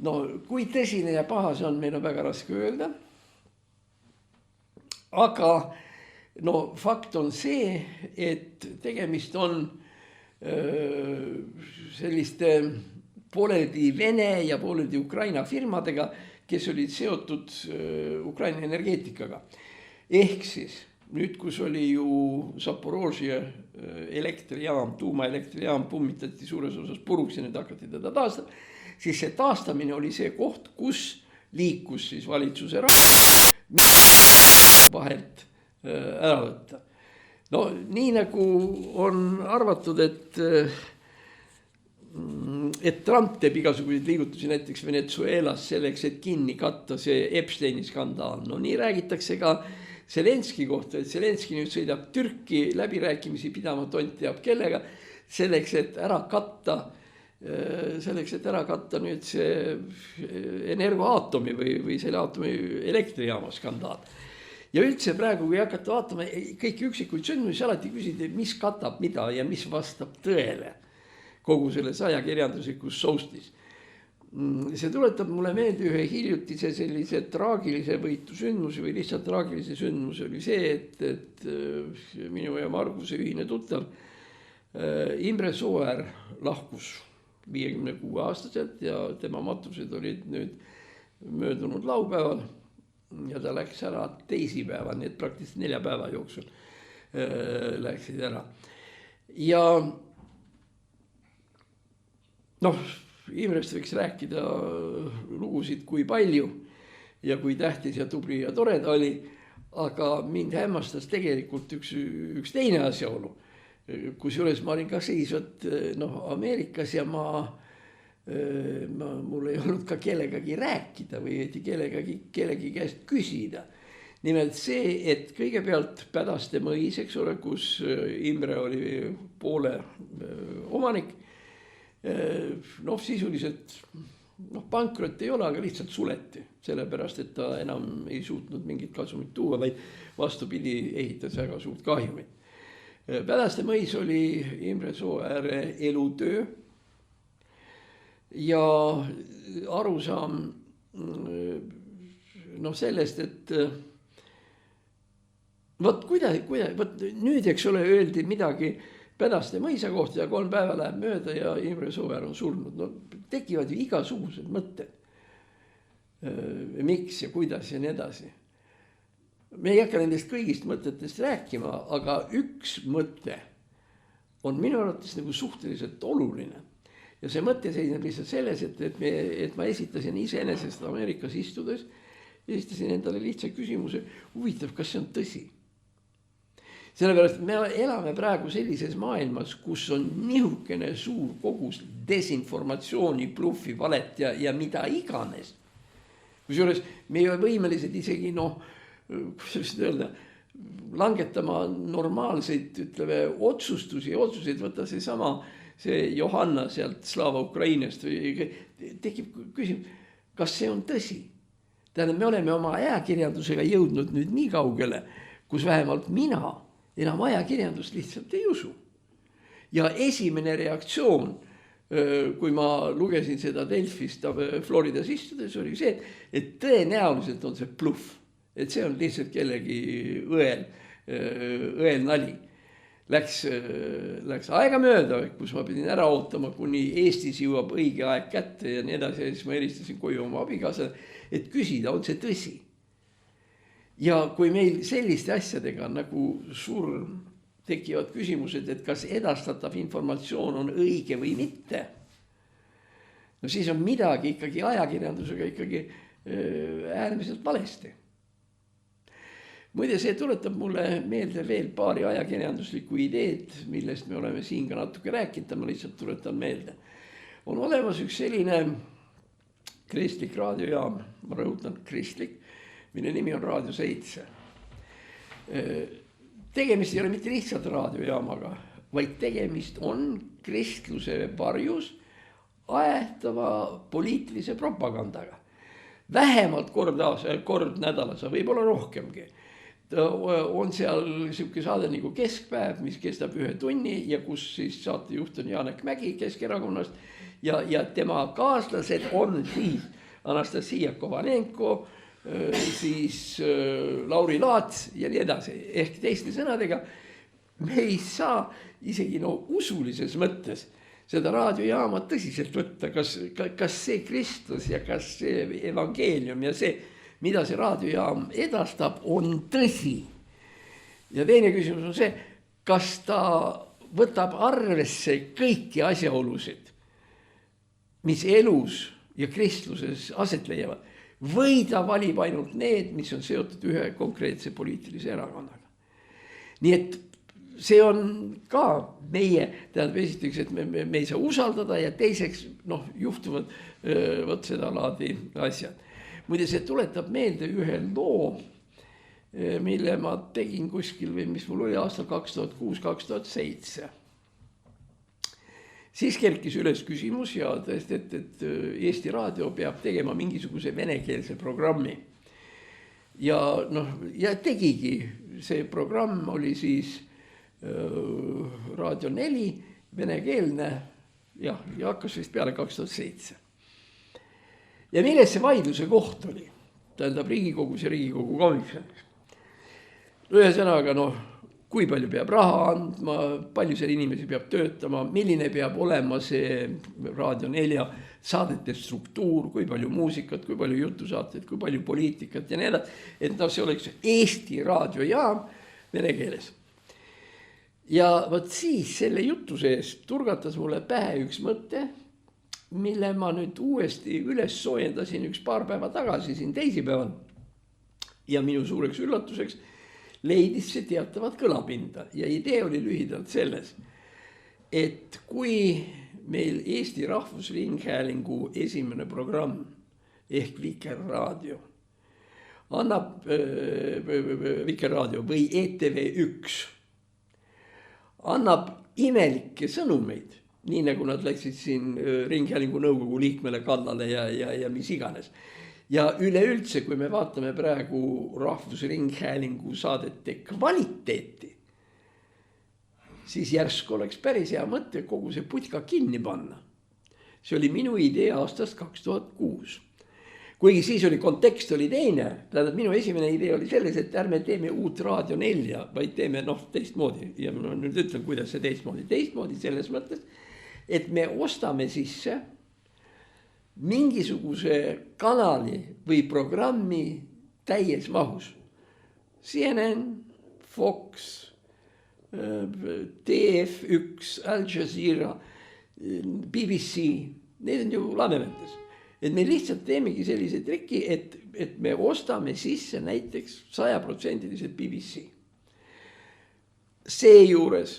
no kui tõsine ja paha see on, meil on väga raske öelda. Aga no fakt on see, et tegemist on selliste pooleldi Vene ja pooleldi Ukraina firmadega, kes olid seotud Ukraina energeetikaga. Ehk siis nüüd, kus oli ju Zaporožje elektrijaam, tuumaelektrijaam pummitati suures osas puruks ja nüüd hakati teda taastama, siis see taastamine oli see koht, kus liikus siis valitsuse vahelt ära võtta. No nii nagu on arvatud, et Trump teeb igasuguseid liigutusi näiteks Venezuelas selleks, et kinni katta see Epsteini skandaal. No nii räägitakse ka Zelenski kohta, et Zelenski nüüd sõidab Türki läbirääkimisi pidama, tont teab kellega, selleks, et ära katta nüüd see energoaatomi või selle aatomi elektrijaama skandaal. Ja üldse praegu, kui hakata vaatama kõik üksikuid sündmusi, alati küsida, mis katab mida ja mis vastab tõele kogu selles ajakirjanduslikus soustis. See tuletab mulle meelde ühe hiljutise sellise traagilise võitu sündmuse või lihtsalt traagilise sündmuse oli see, et minu ja Marguse ühine tuttav Imre Sooäär lahkus 56-aastaselt ja tema matused olid nüüd möödunud laupäeval ja ta läks ära teisipäeval, nii et praktiliselt 4 päeva jooksul läksid ära. Ja noh, Imrest võiks rääkida lugusid kui palju ja kui tähtis ja tubli ja tore ta oli, aga mind hämmastas tegelikult üks teine asjaolu, kusjuures ma olin ka seisvat Ameerikas ja mul ei olnud ka kellegagi rääkida või kellegi käest küsida. Nimelt see, et kõigepealt Pädaste mõis, eks ole, kus Imre oli poole omanik, sisuliselt pankrot ei ole, aga lihtsalt suleti, sellepärast, et ta enam ei suutnud mingit kasumit tuua, vaid vastupidi ehitas väga suurt kahjumit. Pädaste mõis oli Imre Sooääre elutöö ja arusaam sellest, et võt nüüd, eks ole, öeldi midagi Pädaste mõisa kohta ja 3 päeva läheb mööda ja Imre Sooäär on surnud. No tekivad ju igasugused mõtted. Miks ja kuidas ja nii edasi. Me ei hakka nendest kõigist mõtetest rääkima, aga üks mõte on minu arvates nagu suhteliselt oluline. Ja see mõte seisneb lihtsalt selles, et ma esitasin iseenesest Ameerikas istudes, esitasin endale lihtsa küsimuse, huvitav, kas see on tõsi? Sellepärast me elame praegu sellises maailmas, kus on nihukene suur kogus desinformatsiooni, bluffi, valet ja mida iganes. Kusjuures me ei ole võimelised isegi, kuidas öelda, langetama normaalseid, otsuseid, võtta see Johanna sealt Slava Ukrainast tekib küsimus, kas see on tõsi? Tähendab, me oleme oma ajakirjandusega jõudnud nüüd nii kaugele, kus vähemalt mina enam ajakirjandust lihtsalt ei usu. Ja esimene reaktsioon, kui ma lugesin seda Delfist Floridas istudes, oli see, et tõenäoliselt on see bluff. Et see on lihtsalt kellegi õel nali. Läks aega mööda, kus ma pidin ära ootama, kuni Eestis jõuab õige aeg kätte ja nii edasi. Ja siis ma helistasin koju oma abikaasale, et küsida, on see tõsi. Ja kui meil selliste asjadega nagu surm tekivad küsimused, et kas edastatav informatsioon on õige või mitte, no siis on midagi ikkagi ajakirjandusega ikkagi äärmiselt valesti. Muide, see tuletab mulle meelde veel paari ajakirjanduslikku ideed, millest me oleme siin ka natuke rääkinud, ma lihtsalt tuletan meelde. On olemas üks selline kristlik raadiojaam, ma rõhutan kristlik, mille nimi on Raadio 7. Tegemist ei ole mitte lihtsalt raadiojaamaga, vaid tegemist on kristluse varjus aetava poliitilise propagandaga. Vähemalt kord nädalas, võib-olla rohkemgi. On seal siuke saade nagu Keskpäev, mis kestab 1 tunni ja kus siis saatejuht on Janek Mägi Keskerakonnast ja tema kaaslased on siis Anastasia Kovalenko, siis Lauri Laats ja nii edasi. Ehk teiste sõnadega, me ei saa isegi usulises mõttes seda raadiojaama tõsiselt võtta, kas see Kristus ja kas see evangeelium ja see, mida see raadiojaam edastab, on tõsi. Ja teine küsimus on see, kas ta võtab arvesse kõiki asjaolusid, mis elus ja kristluses aset leiavad, või ta valib ainult need, mis on seotud ühe konkreetse poliitilise erakonnaga. Nii et see on ka meie, tähendab esiteks, et me ei saa usaldada ja teiseks juhtuvad võt seda laadi asjad. Muide, see tuletab meelde ühe loo, mille ma tegin kuskil või mis mul oli aastal 2006-2007. Siis kerkis üles küsimus ja tõesti, et Eesti Raadio peab tegema mingisuguse venekeelse programmi. Ja tegigi, see programm oli siis Raadio 4, venekeelne ja hakkas vist peale 2007. Ja milles see vaidluse koht oli? Tähendab Riigikogus ja Riigikogu komisjonis. Ühesõnaga, kui palju peab raha andma, palju seal inimesi peab töötama, milline peab olema see Raadio 4 saadete struktuur, kui palju muusikat, kui palju jutusaateid, kui palju poliitikat ja nii edasi. Et see oleks Eesti raadiojaam vene keeles. Ja võt siis selle jutu sees turgatas mulle pähe üks mõte, mille ma nüüd uuesti üles soojendasin üks paar päeva tagasi siin teisipäeval. Ja minu suureks üllatuseks leidis see teatavat kõlapinda ja idee oli lühidalt selles, et kui meil Eesti Rahvusringhäälingu esimene programm ehk Vikerraadio annab Vikerraadio või ETV1 annab imelikke sõnumeid, nii nagu nad läksid siin Ringhäälingu nõukogu liikmele kallale ja mis iganes. Ja üleüldse, kui me vaatame praegu Rahvusringhäälingu saadete kvaliteeti, siis järsku oleks päris hea mõte kogu see putka kinni panna. See oli minu idee aastast 2006. Kuigi siis oli kontekst oli teine, tähendab minu esimene idee oli selles, et ärme teeme uut Raadio 4, vaid teeme teistmoodi. Ja ma nüüd ütlen, kuidas see teistmoodi. Teistmoodi selles mõttes, et me ostame sisse mingisuguse kanali või programmi täies mahus. CNN, Fox, TF1, Al Jazeera, BBC, need on ju lamementes. Et me lihtsalt teemegi sellise triki, et me ostame sisse näiteks 100% BBC. Seejuures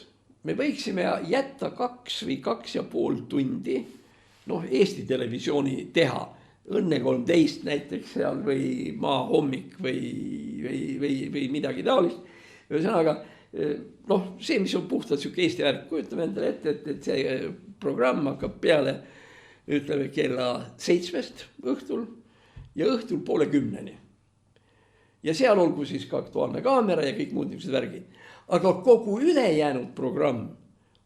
me võiksime jätta 2 või 2,5 tundi Eesti televisiooni teha. Õnne 13 näiteks seal või Maa hommik või midagi taolist. Ühesõnaga, see, mis on puhtalt siuke Eesti värk, kujutame endale ette, et see programm hakkab peale ütleme kella 7 õhtul ja õhtul 9:30. Ja seal olgu siis ka Aktuaalne kaamera ja kõik muud niisugused värgid. Aga kogu ülejäänud programm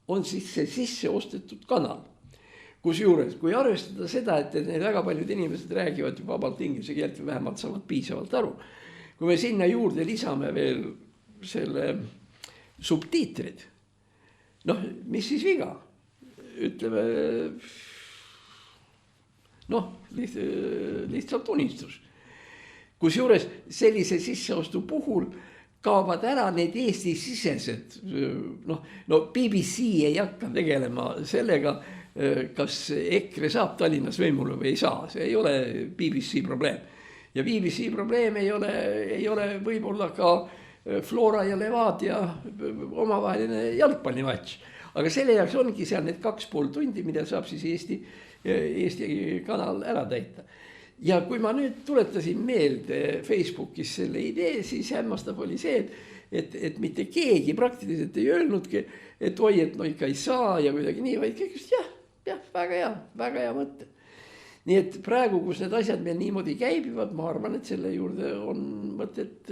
on siis see sisse ostetud kanal. Kusjuures, kui arvestada seda, et need väga paljud inimesed räägivad ju vabalt inglise keelt või vähemalt saavad piisavalt aru. Kui me sinna juurde lisame veel selle subtiitrid, mis siis viga? Ütleme, lihtsalt unistus. Kusjuures sellise sisseostu puhul kaovad ära need Eesti-sisesed. BBC ei hakka tegelema sellega, kas EKRE saab Tallinnas võimule või ei saa. See ei ole BBC probleem. Ja BBC probleem ei ole võib-olla ka Flora ja Levadia omavaheline jalgpallimatš. Aga selle jaoks ongi seal need 2,5 tundi, mida saab siis Eesti kanal ära täita. Ja kui ma nüüd tuletasin meelde Facebookis selle idee, siis hämmastav oli see, et mitte keegi praktiliselt ei öelnudki, et oi, et no ikka ei saa ja kuidagi nii, vaid kõik just jah, väga hea mõte. Nii et praegu, kus need asjad meil niimoodi käibivad, ma arvan, et selle juurde on mõtet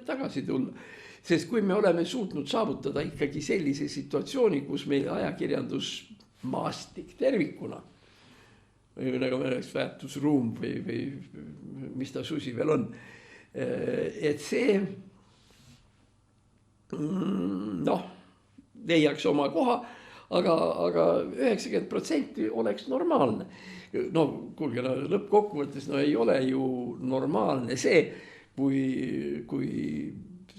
tagasi tulla. Sest kui me oleme suutnud saavutada ikkagi sellise situatsiooni, kus meil ajakirjandusmaastik tervikuna, või nagu meil oleks väärtusruum või mis ta susi veel on, et see leiaks oma koha, aga 90% oleks normaalne. No kuulge, lõppkokkuvõttes ei ole ju normaalne see, kui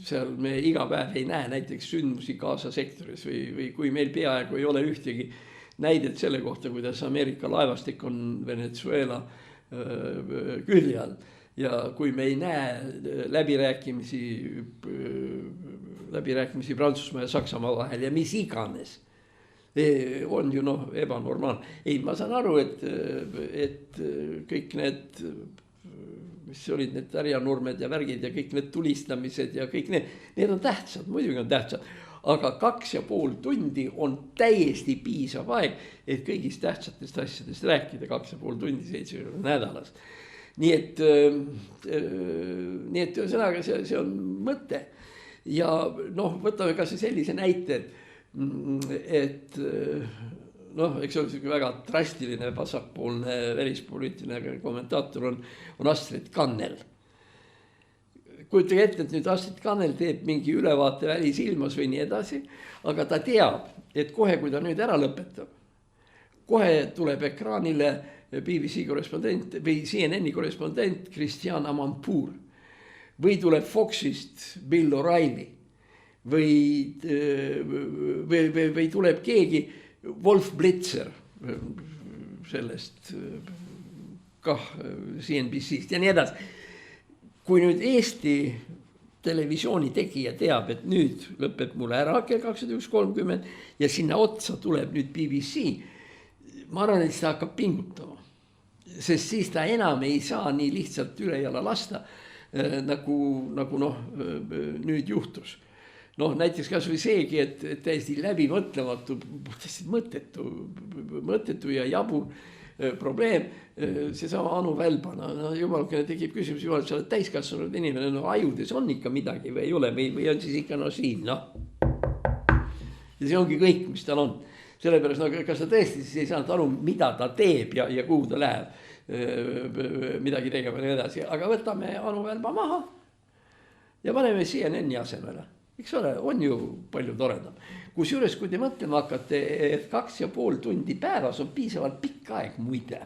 seal me iga päev ei näe näiteks sündmusi Gaza sektoris või kui meil peaaegu ei ole ühtegi näidet selle kohta, kuidas Ameerika laevastik on Venezuela külje all. Ja kui me ei näe läbirääkimisi Prantsusmaa ja Saksamaa vahel ja mis iganes, on ju ebanormaalne. Ei, ma saan aru, et kõik need, mis olid need härjanurmed ja värgid ja kõik need tulistamised ja kõik need on tähtsad, muidugi on tähtsad. Aga 2,5 tundi on täiesti piisav aeg, et kõigist tähtsatest asjadest rääkida 2,5 tundi 7 nädalas. Nii et ühesõnaga see on mõte. Ja võtame ka sellise näite, et eks ole väga drastiline vasakpoolne välispoliitiline kommentaator on Astrid Kannel. Kujutage ette, et nüüd Astrid Kannel teeb mingi ülevaate Välisilmas või nii edasi, aga ta teab, et kohe, kui ta nüüd ära lõpetab, kohe tuleb ekraanile BBC korrespondent või CNN-i korrespondent Christiane Amanpour või tuleb Foxist Bill O'Reilly või tuleb keegi Wolf Blitzer sellest CNBC-st ja nii edasi. Kui nüüd Eesti televisiooni tegija teab, et nüüd lõpeb mulle ära kell 21:30 ja sinna otsa tuleb nüüd BBC, ma arvan, et ta hakkab pingutama. Sest siis ta enam ei saa nii lihtsalt üle jala lasta, nagu nüüd juhtus. Näiteks kas või seegi, et täiesti läbimõtlematu, mõttetu ja jabur probleem, seesama Anu Välbana, jumalkene tekib küsimus, jumal, sa oled täiskasvanud inimene, ajudes on ikka midagi või ei ole, või on siis ikka siin, Ja see ongi kõik, mis tal on. Sellepärast, kas ta tõesti siis ei saanud aru, mida ta teeb ja kuhu ta läheb midagi tegema ja nii edasi. Aga võtame Anu Välba maha ja paneme CNN-i asemele. Eks ole, on ju palju toredam. Kusjuures, kui te mõtlema hakkate, et 2,5 tundi päevas on piisavalt pikk aeg muide.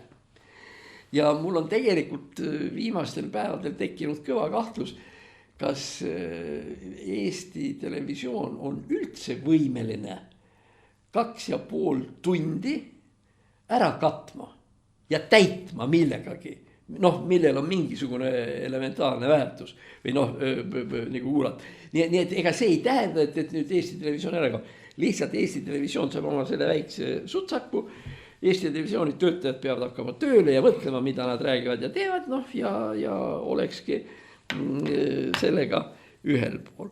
Ja mul on tegelikult viimastel päevadel tekkinud kõva kahtlus, kas Eesti televisioon on üldse võimeline 2,5 tundi ära katma ja täitma millegagi, millel on mingisugune elementaarne väärtus või nagu kuulata. Nii et ega see ei tähenda, et nüüd Eesti televisioon ära kaob. Lihtsalt Eesti televisioon saab oma selle väikse sutsaku. Eesti televisiooni töötajad peavad hakkama tööle ja mõtlema, mida nad räägivad ja teevad, ja olekski sellega ühel pool.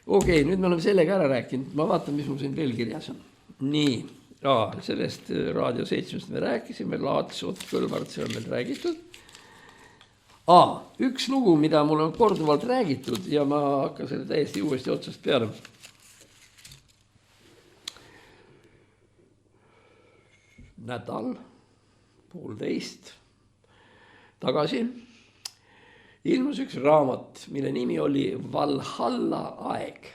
Okei, nüüd me oleme sellega ära rääkinud. Ma vaatan, mis mul siin veel kirjas on. Nii, sellest Raadio 7 me rääkisime, Laats, Ott Kõlvart, see on meil räägitud. Üks lugu, mida mul on korduvalt räägitud ja ma hakkan selle täiesti uuesti otsast peale. Nädal, 1,5 tagasi ilmus üks raamat, mille nimi oli Valhalla aeg.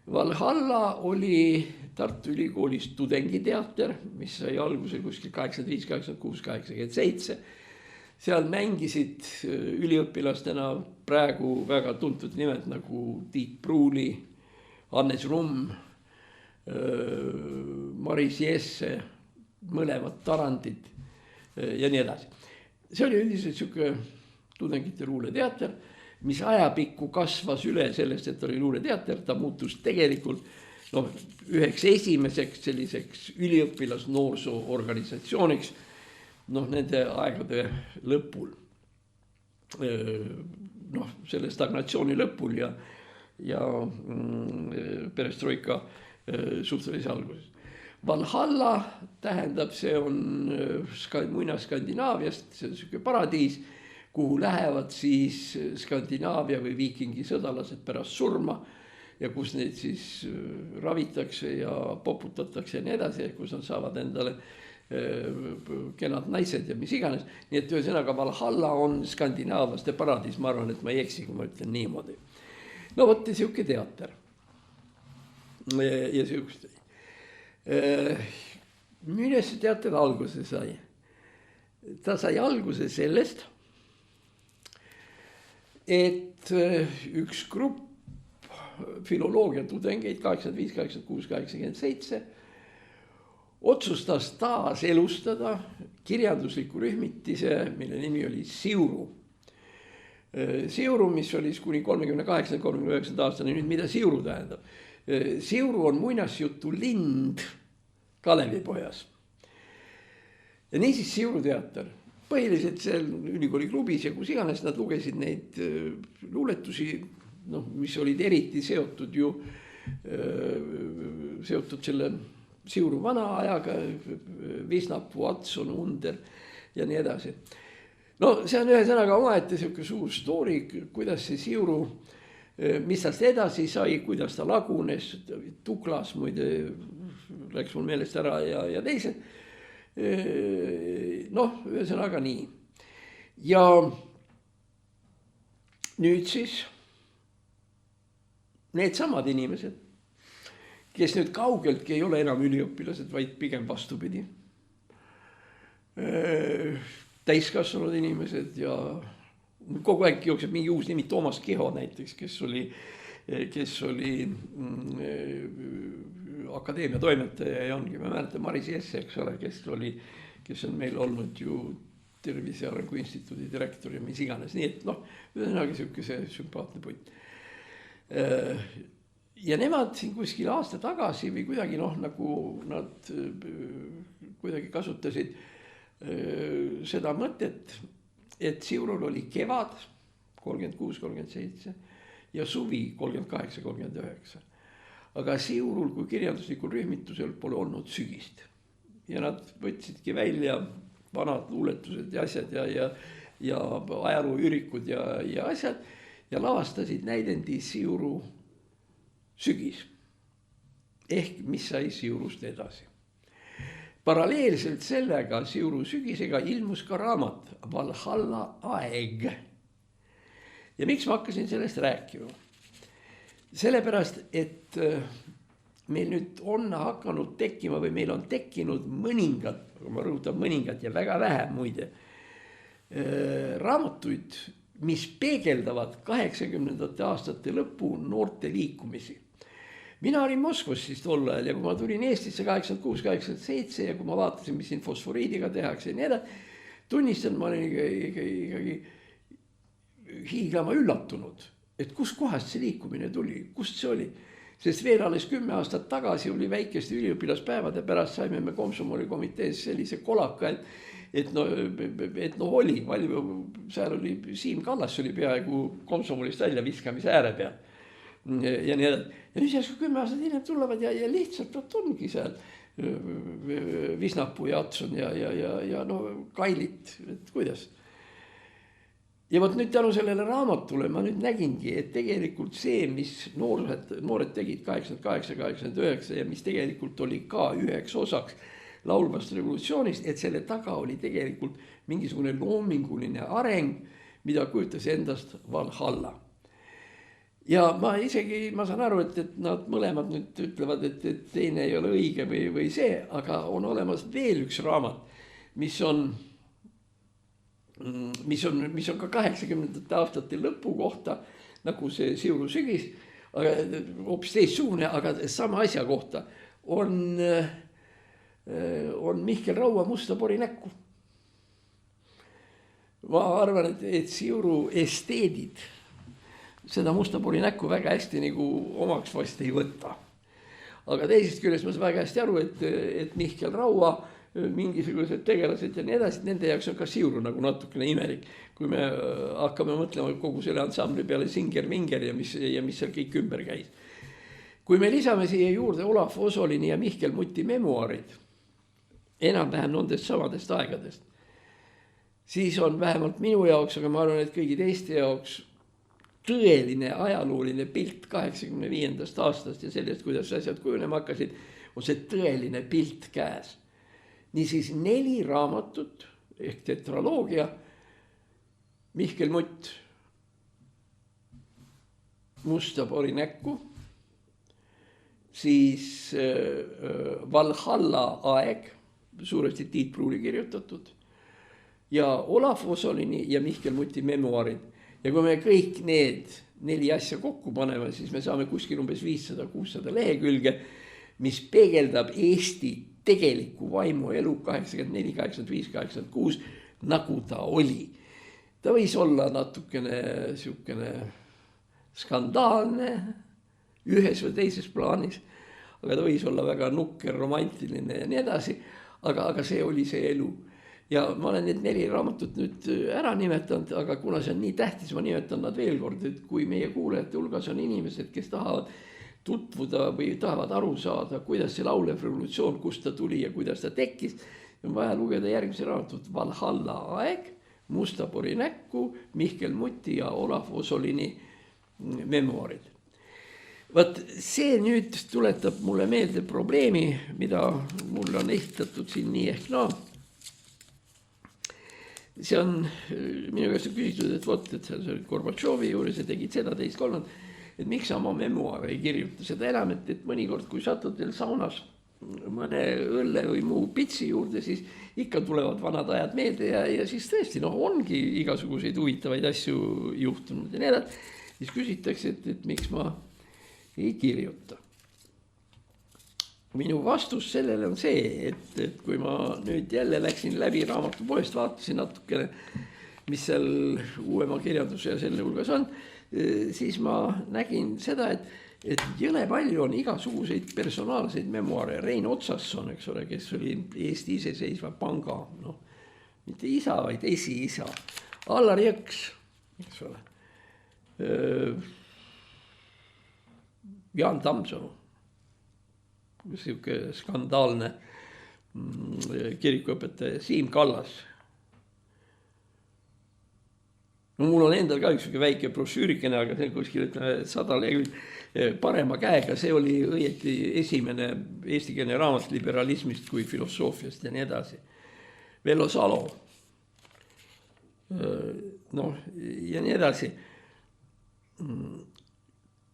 Valhalla oli Tartu Ülikoolis tudengiteater, mis sai alguse kuskil 85, 86, 87. Seal mängisid üliõpilastena praegu väga tuntud nimed nagu Tiit Pruuli, Hannes Rumm, Maris Jesse, mõlemad Tarandid ja nii edasi. See oli üldiselt siuke tudengite luuleteater, mis ajapikku kasvas üle sellest, et oli luuleteater, ta muutus tegelikult üheks esimeseks selliseks üliõpilas noorsoo organisatsiooniks nende aegade lõpul, selle stagnatsiooni lõpul ja ja perestroika suhtelise alguses. Valhalla tähendab, see on muina-Skandinaaviast, see on selline paradiis, kuhu lähevad siis Skandinaavia või viikingi sõdalased pärast surma ja kus neid siis ravitakse ja poputatakse ja nii edasi, kus nad saavad endale kenad naised ja mis iganes. Nii et ühesõnaga Valhalla on skandinaavlaste paradiis, ma arvan, et ma ei eksi, kui ma ütlen niimoodi. No vot ja siuke teater. Ja siukest. Millest see teater alguse sai? Ta sai alguse sellest, et üks grupp filoloogia tudengeid 85, 86, 87 otsustas taas elustada kirjandusliku rühmitise, mille nimi oli Siuru. Siuru, mis oli kuni 38-39 aastani, nüüd mida Siuru tähendab? Siuru on muinasjutu lind Kalevipojas. Ja niisiis Siuru teater. Põhiliselt seal ülikooli klubis ja kus iganes nad lugesid neid luuletusi, mis olid eriti seotud selle Siuru vana ajaga, Visnapuu, Atson, Under ja nii edasi. No see on ühesõnaga omaette selline suur story, kuidas see Siuru, mis tast edasi sai, kuidas ta lagunes, Tuklas muide läks mul meelest ära ja teised. Ühesõnaga nii. Ja nüüd siis need samad inimesed, kes nüüd kaugeltki ei ole enam üliõpilased, vaid pigem vastupidi. Täiskasvanud inimesed ja kogu aeg jookseb mingi uus nimi, Toomas Keho näiteks, kes oli akadeemia toimetaja ja ongi, ma mäletan Maris Jesse, eks ole, kes on meil olnud ju Tervise Arengu Instituudi direktor ja mis iganes, nii et ühesõnaga siukese sümpaatne punt. Ja nemad siin kuskil aasta tagasi või kuidagi nagu nad kuidagi kasutasid seda mõtet, et Siurul oli kevad 36-37 ja suvi 38-39. Aga Siurul kui kirjanduslikul rühmitusel pole olnud sügist. Ja nad võtsidki välja vanad luuletused ja asjad ja ajalooürikud ja asjad ja lavastasid näidendi Siuru sügis. Ehk mis sai Siurust edasi. Paralleelselt sellega Siuru sügisega ilmus ka raamat Valhalla aeg. Ja miks ma hakkasin sellest rääkima? Sellepärast, et meil nüüd on hakanud tekkima või meil on tekkinud mõningad, ma rõhutan mõningad ja väga vähe muide, raamatuid, mis peegeldavad 80. aastate lõpu noorte liikumisi. Mina olin Moskvas siis tol ajal ja kui ma tulin Eestisse 86-87 ja kui ma vaatasin, mis siin fosforiidiga tehakse ja nii edasi, tunnistan, ma olin ikkagi hiiglama üllatunud, et kust kohast see liikumine tuli, kust see oli. Sest veel alles 10 aastat tagasi oli väikeste üliõpilaspäevade pärast saime me Komsomoli komitees sellise kolaka, et oli, seal oli, Siim Kallas oli peaaegu Komsomolist välja viskamise ääre peal. Ja nii edasi. Ja nüüd järsku 10 aastat hiljem tulevad ja lihtsalt ongi seal Visnapuu ja Atson ja Kailit, et kuidas. Ja võt nüüd tänu sellele raamatule ma nüüd nägingi, et tegelikult see, mis noored tegid 88-89 ja mis tegelikult oli ka üheks osaks laulvast revolutsioonist, et selle taga oli tegelikult mingisugune loominguline areng, mida kujutas endast Valhalla. Ja ma saan aru, et nad mõlemad nüüd ütlevad, et teine ei ole õige või see, aga on olemas veel üks raamat, mis on ka 80. aastate lõpu kohta, nagu see Siuru sügis, aga hoopis teistsugune, aga sama asja kohta on Mihkel Raua Musta pori näkku. Ma arvan, et Siuru esteedid seda Musta pori näkku väga hästi nagu omaks vast ei võta. Aga teisest küljest ma saan väga hästi aru, et Mihkel Raua mingisugused tegelased ja nii edasi, nende jaoks on ka Siuru nagu natukene imelik. Kui me hakkame mõtlema kogu selle ansambli peale Singer-Vinger ja mis seal kõik ümber käis. Kui me lisame siia juurde Olav Osolini ja Mihkel Muti memuaarid, enam-vähem nendest samadest aegadest, siis on vähemalt minu jaoks, aga ma arvan, et kõigi teiste jaoks tõeline ajalooline pilt 85. aastast ja sellest, kuidas asjad kujunema hakkasid, on see tõeline pilt käes. Niisiis 4 raamatut ehk tetraloogia, Mihkel Mutt Musta pori näkku, siis Valhalla aeg, suuresti Tiit Pruuli kirjutatud, ja Olav Osolini ja Mihkel Muti memuaarid. Ja kui me kõik need 4 asja kokku paneme, siis me saame kuskil umbes 500-600 lehekülge, mis peegeldab Eesti tegelikku vaimu elu 84, 85, 86, nagu ta oli. Ta võis olla natukene siukene skandaalne ühes või teises plaanis, aga ta võis olla väga nukker, romantiline ja nii edasi, aga see oli see elu. Ja ma olen need 4 raamatut nüüd ära nimetanud, aga kuna see on nii tähtis, ma nimetan nad veel kord, et kui meie kuulajate hulgas on inimesed, kes tahavad tutvuda või tahavad aru saada, kuidas see laulev revolutsioon, kust ta tuli ja kuidas ta tekkis, on vaja lugeda järgmise raamatut Valhalla aeg, Musta pori näkku, Mihkel Muti ja Olav Osolini memuaarid. Vaat see nüüd tuletab mulle meelde probleemi, mida mulle on ehitatud siin nii ehk naa. See on minu käest küsitud, et vot, et sa olid Gorbatšovi juures ja tegid seda, teist, kolmand, et miks sa oma memuaare ei kirjuta, seda enam, et mõnikord, kui satud veel saunas mõne õlle või muu pitsi juurde, siis ikka tulevad vanad ajad meelde ja siis tõesti, ongi igasuguseid huvitavaid asju juhtunud ja nii edasi. Siis küsitakse, et miks ma ei kirjuta. Minu vastus sellele on see, et kui ma nüüd jälle läksin läbi raamatupoest, vaatasin natukene, mis seal uuema kirjanduse ja selle hulgas on, siis ma nägin seda, et jõle palju on igasuguseid personaalseid memuaare. Rein Otsasson, eks ole, kes oli Eesti iseseisva panga, mitte isa, vaid esiisa. Allar Jõks, eks ole. Jaan Tammsalu, siuke skandaalne kirikuõpetaja, Siim Kallas. Mul on endal ka üks väike brošüürikene, aga see on kuskil 100 lehekülge parema käega. See oli õieti esimene eestikeelne raamat liberalismist kui filosoofiast ja nii edasi. Vello Salo. Ja nii edasi.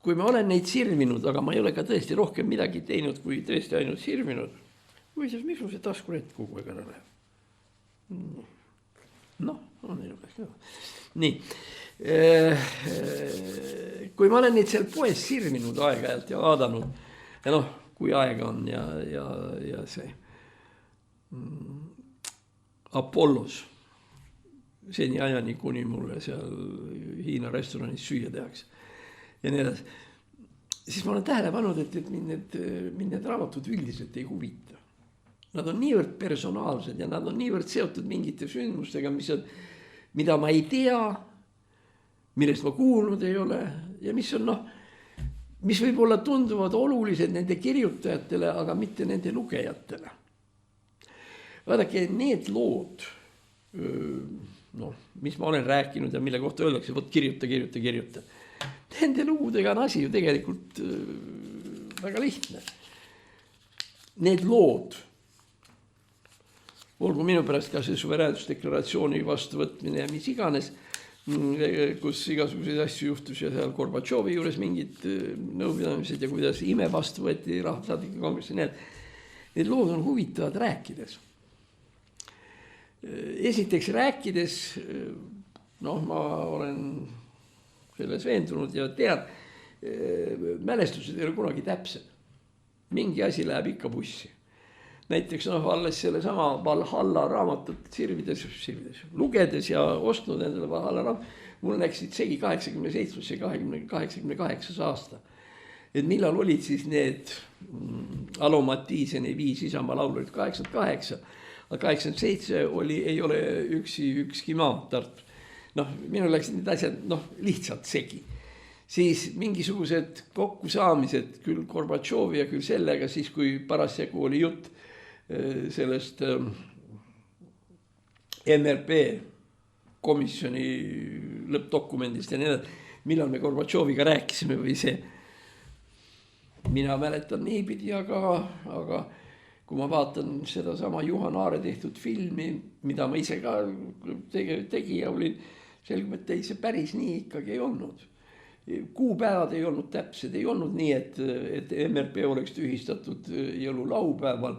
Kui ma olen neid sirvinud, aga ma ei ole ka tõesti rohkem midagi teinud, kui tõesti ainult sirvinud. Või siis miks see taskurett kogu aeg ära läheb? On ilmselt ka. Nii, kui ma olen neid seal poes sirvinud aeg-ajalt ja vaadanud ja kui aega on ja see Apollos seni ajani, kuni mulle seal Hiina restoranis süüa tehakse ja nii edasi, siis ma olen tähele pannud, et mind need raamatud üldiselt ei huvita. Nad on niivõrd personaalsed ja nad on niivõrd seotud mingite sündmustega, mida ma ei tea, millest ma kuulnud ei ole ja mis on mis võib-olla tunduvad olulised nende kirjutajatele, aga mitte nende lugejatele. Vaadake, need lood, mis ma olen rääkinud ja mille kohta öeldakse, vot kirjuta. Nende lugudega on asi ju tegelikult väga lihtne. Need lood, olgu minu pärast ka see suveräänsusdeklaratsiooni vastuvõtmine ja mis iganes, kus igasuguseid asju juhtus ja seal Gorbatšovi juures mingid nõupidamised ja kuidas ime vastu võeti rahvasaadike kongressi. Need lood on huvitavad rääkides. Esiteks rääkides, ma olen selles veendunud ja tean, mälestused ei ole kunagi täpsed. Mingi asi läheb ikka bussi. Näiteks alles selle sama Valhalla raamatut sirvides, lugedes ja ostnud endale Valhalla raamatut, mul läksid segi 87. ja 88. aasta. et millal olid siis need Alo Mattiiseni 5 Isamaa laulu olid 88, aga 87 ei ole ükski maa Tartus. Noh, minul läks need asjad lihtsalt segi. Siis mingisugused kokkusaamised küll Gorbatšovi ja küll sellega, siis kui parasjagu oli jutt sellest MRP komisjoni lõppdokumendist ja nii edasi, millal me Gorbatšoviga rääkisime või see. Mina mäletan niipidi, aga kui ma vaatan seda sama Juhan Aare tehtud filmi, mida ma ise ka tegi ja olin, selgub, et ei, see päris nii ikkagi ei olnud. Kuupäevad ei olnud täpsed, ei olnud nii, et MRP oleks tühistatud jõululaupäeval,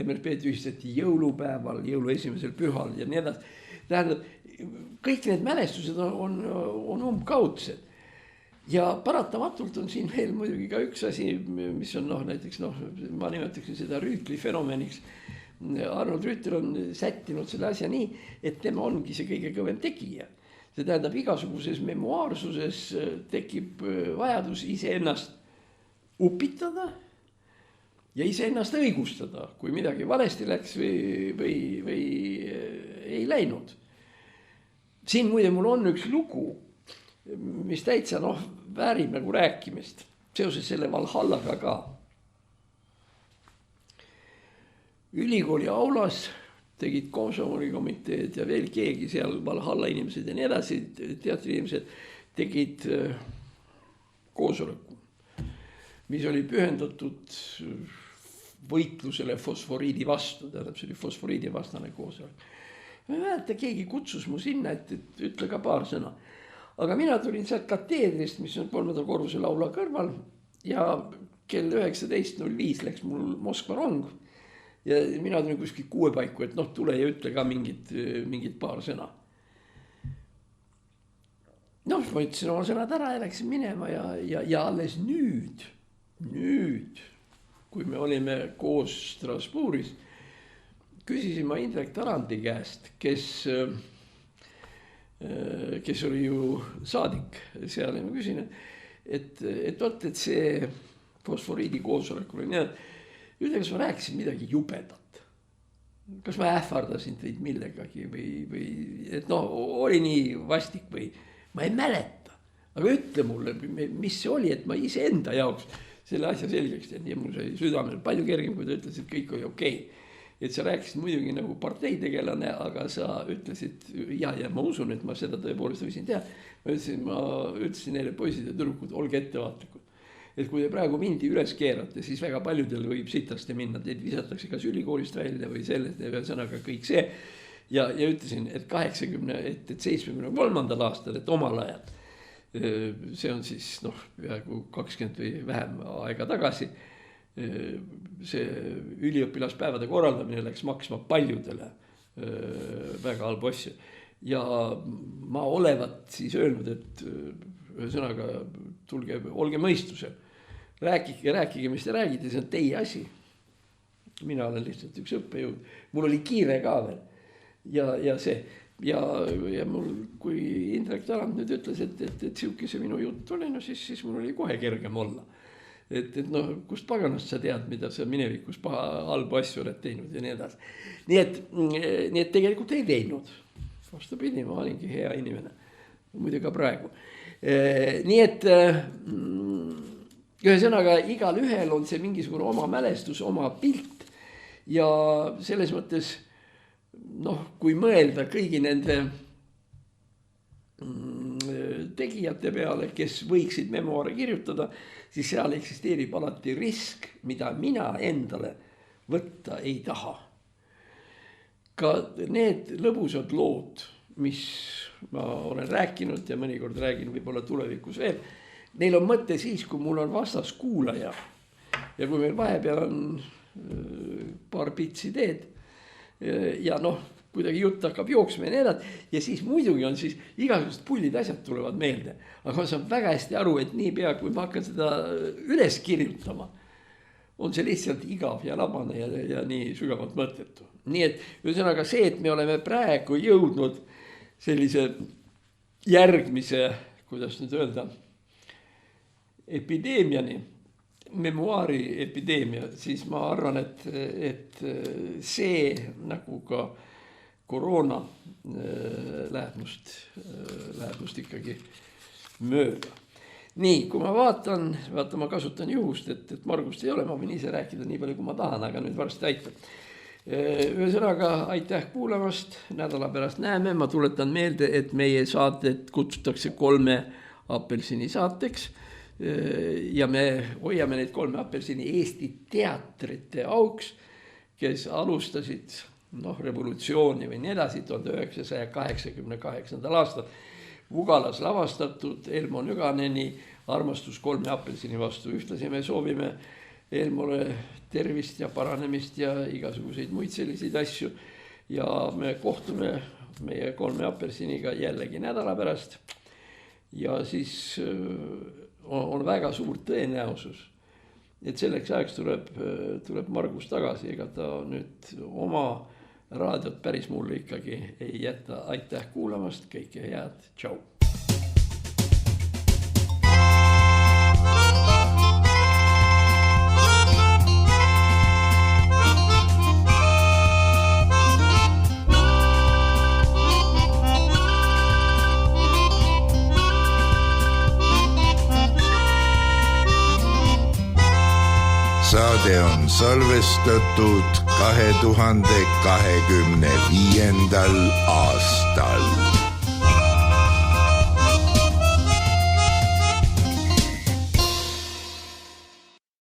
MRP tühistati jõulupäeval, jõulu esimesel pühal ja nii edasi. Tähendab, kõik need mälestused on umbkaudsed. Ja paratamatult on siin veel muidugi ka üks asi, mis on näiteks, ma nimetaksin seda Rüütli fenomeniks. Arnold Rüütel on sättinud selle asja nii, et tema ongi see kõige kõvem tegija. See tähendab, igasuguses memuaarsuses tekib vajadus iseennast upitada ja iseennast õigustada, kui midagi valesti läks või ei läinud. Siin muide mul on üks lugu, mis täitsa väärib nagu rääkimist, seoses selle Valhallaga ka. Ülikooli aulas tegid komsomolikomiteed ja veel keegi seal Valhalla inimesed ja nii edasi, teatri inimesed tegid koosoleku, mis oli pühendatud võitlusele fosforiidi vastu, tähendab, see oli fosforiidi vastane koosolek. Ma ei mäleta, keegi kutsus mu sinna, et ütle ka paar sõna. Aga mina tulin sealt kateedrist, mis on 3. korruse laula kõrval ja kell 19.05 läks mul Moskva rong. Ja mina tulin kuskil 6 paiku, et tule ja ütle ka mingid paar sõna. Ma ütlesin oma sõnad ära ja läksin minema ja alles nüüd, kui me olime koos Strasbourgis, küsisin ma Indrek Tarandi käest, kes oli ju saadik seal ja ma küsin, et see fosforiidi koosolek oli nii, ütle, kas ma rääkisin midagi jubedat? Kas ma ähvardasin teid millegagi või et oli nii vastik või ma ei mäleta. Aga ütle mulle, mis see oli, et ma ise enda jaoks selle asja selgeks teen ja mul sai südamel palju kergem, kui ta ütles, et kõik oli okei. Et sa rääkisid muidugi nagu parteitegelane, aga sa ütlesid ja ma usun, et ma seda tõepoolest võisin teha. Ma ütlesin neile poisid ja tüdrukud, olge ettevaatlikud. Et kui te praegu mindi üles keerate, siis väga paljudel võib sitaste minna, teid visatakse kas ülikoolist välja või sellest ja sõnaga kõik see. Ja ütlesin, et 73. aastal, et omal ajal, see on siis peaaegu 20 või vähem aega tagasi, see üliõpilaspäevade korraldamine läks maksma paljudele väga halbu asju. Ja ma olevat siis öelnud, et ühesõnaga tulge, olge mõistusel. Rääkige, mis te räägite, see on teie asi. Mina olen lihtsalt üks õppejõud. Mul oli kiire ka veel. Ja see. Ja mul, kui Indrek Tarand nüüd ütles, et siuke see minu jutt oli, siis mul oli kohe kergem olla. Et kust paganast sa tead, mida sa minevikus halbu asju oled teinud ja nii edasi. Nii et tegelikult ei teinud. Vastupidi, ma olingi hea inimene. Muide ka praegu. Nii et ühesõnaga igal ühel on see mingisugune oma mälestus, oma pilt ja selles mõttes kui mõelda kõigi nende tegijate peale, kes võiksid memoaare kirjutada, siis seal eksisteerib alati risk, mida mina endale võtta ei taha. Ka need lõbusad lood, mis ma olen rääkinud ja mõnikord räägin võib-olla tulevikus veel, neil on mõte siis, kui mul on vastas kuulaja ja kui meil vahepeal on paar pitsi teed ja kuidagi jutt hakkab jooksma ja nii edasi ja siis muidugi on siis igasugused pullid asjad tulevad meelde. Aga ma saan väga hästi aru, et nii pea, kui ma hakkan seda üles kirjutama, on see lihtsalt igav ja labane ja nii sügavalt mõttetu. Nii et ühesõnaga see, et me oleme praegu jõudnud sellise järgmise, kuidas nüüd öelda, epideemiani, memuaari epideemia, siis ma arvan, et see nagu ka koroona läheb must ikkagi mööda. Nii, kui ma ma kasutan juhust, et Margust ei ole, ma võin ise rääkida nii palju, kui ma tahan, aga nüüd varsti aitab. Ühesõnaga, aitäh kuulamast, nädala pärast näeme, ma tuletan meelde, et meie saated kutsutakse 3 apelsini saateks ja me hoiame neid 3 apelsini Eesti teatrite auks, kes alustasid revolutsiooni või nii edasi 1988. aastal. Vugalas lavastatud Elmo Nüganeni armastus 3 apelsini vastu. Ühtlasi me soovime Elmole tervist ja paranemist ja igasuguseid muid selliseid asju. Ja me kohtume meie 3 apelsiniga jällegi nädala pärast. Ja siis on väga suur tõenäosus, et selleks ajaks tuleb Margus tagasi, ega ta nüüd oma raadiot päris mulle ikkagi ei jätta. Aitäh kuulamast, kõike head, tšau! Saade on salvestatud 2025. aastal.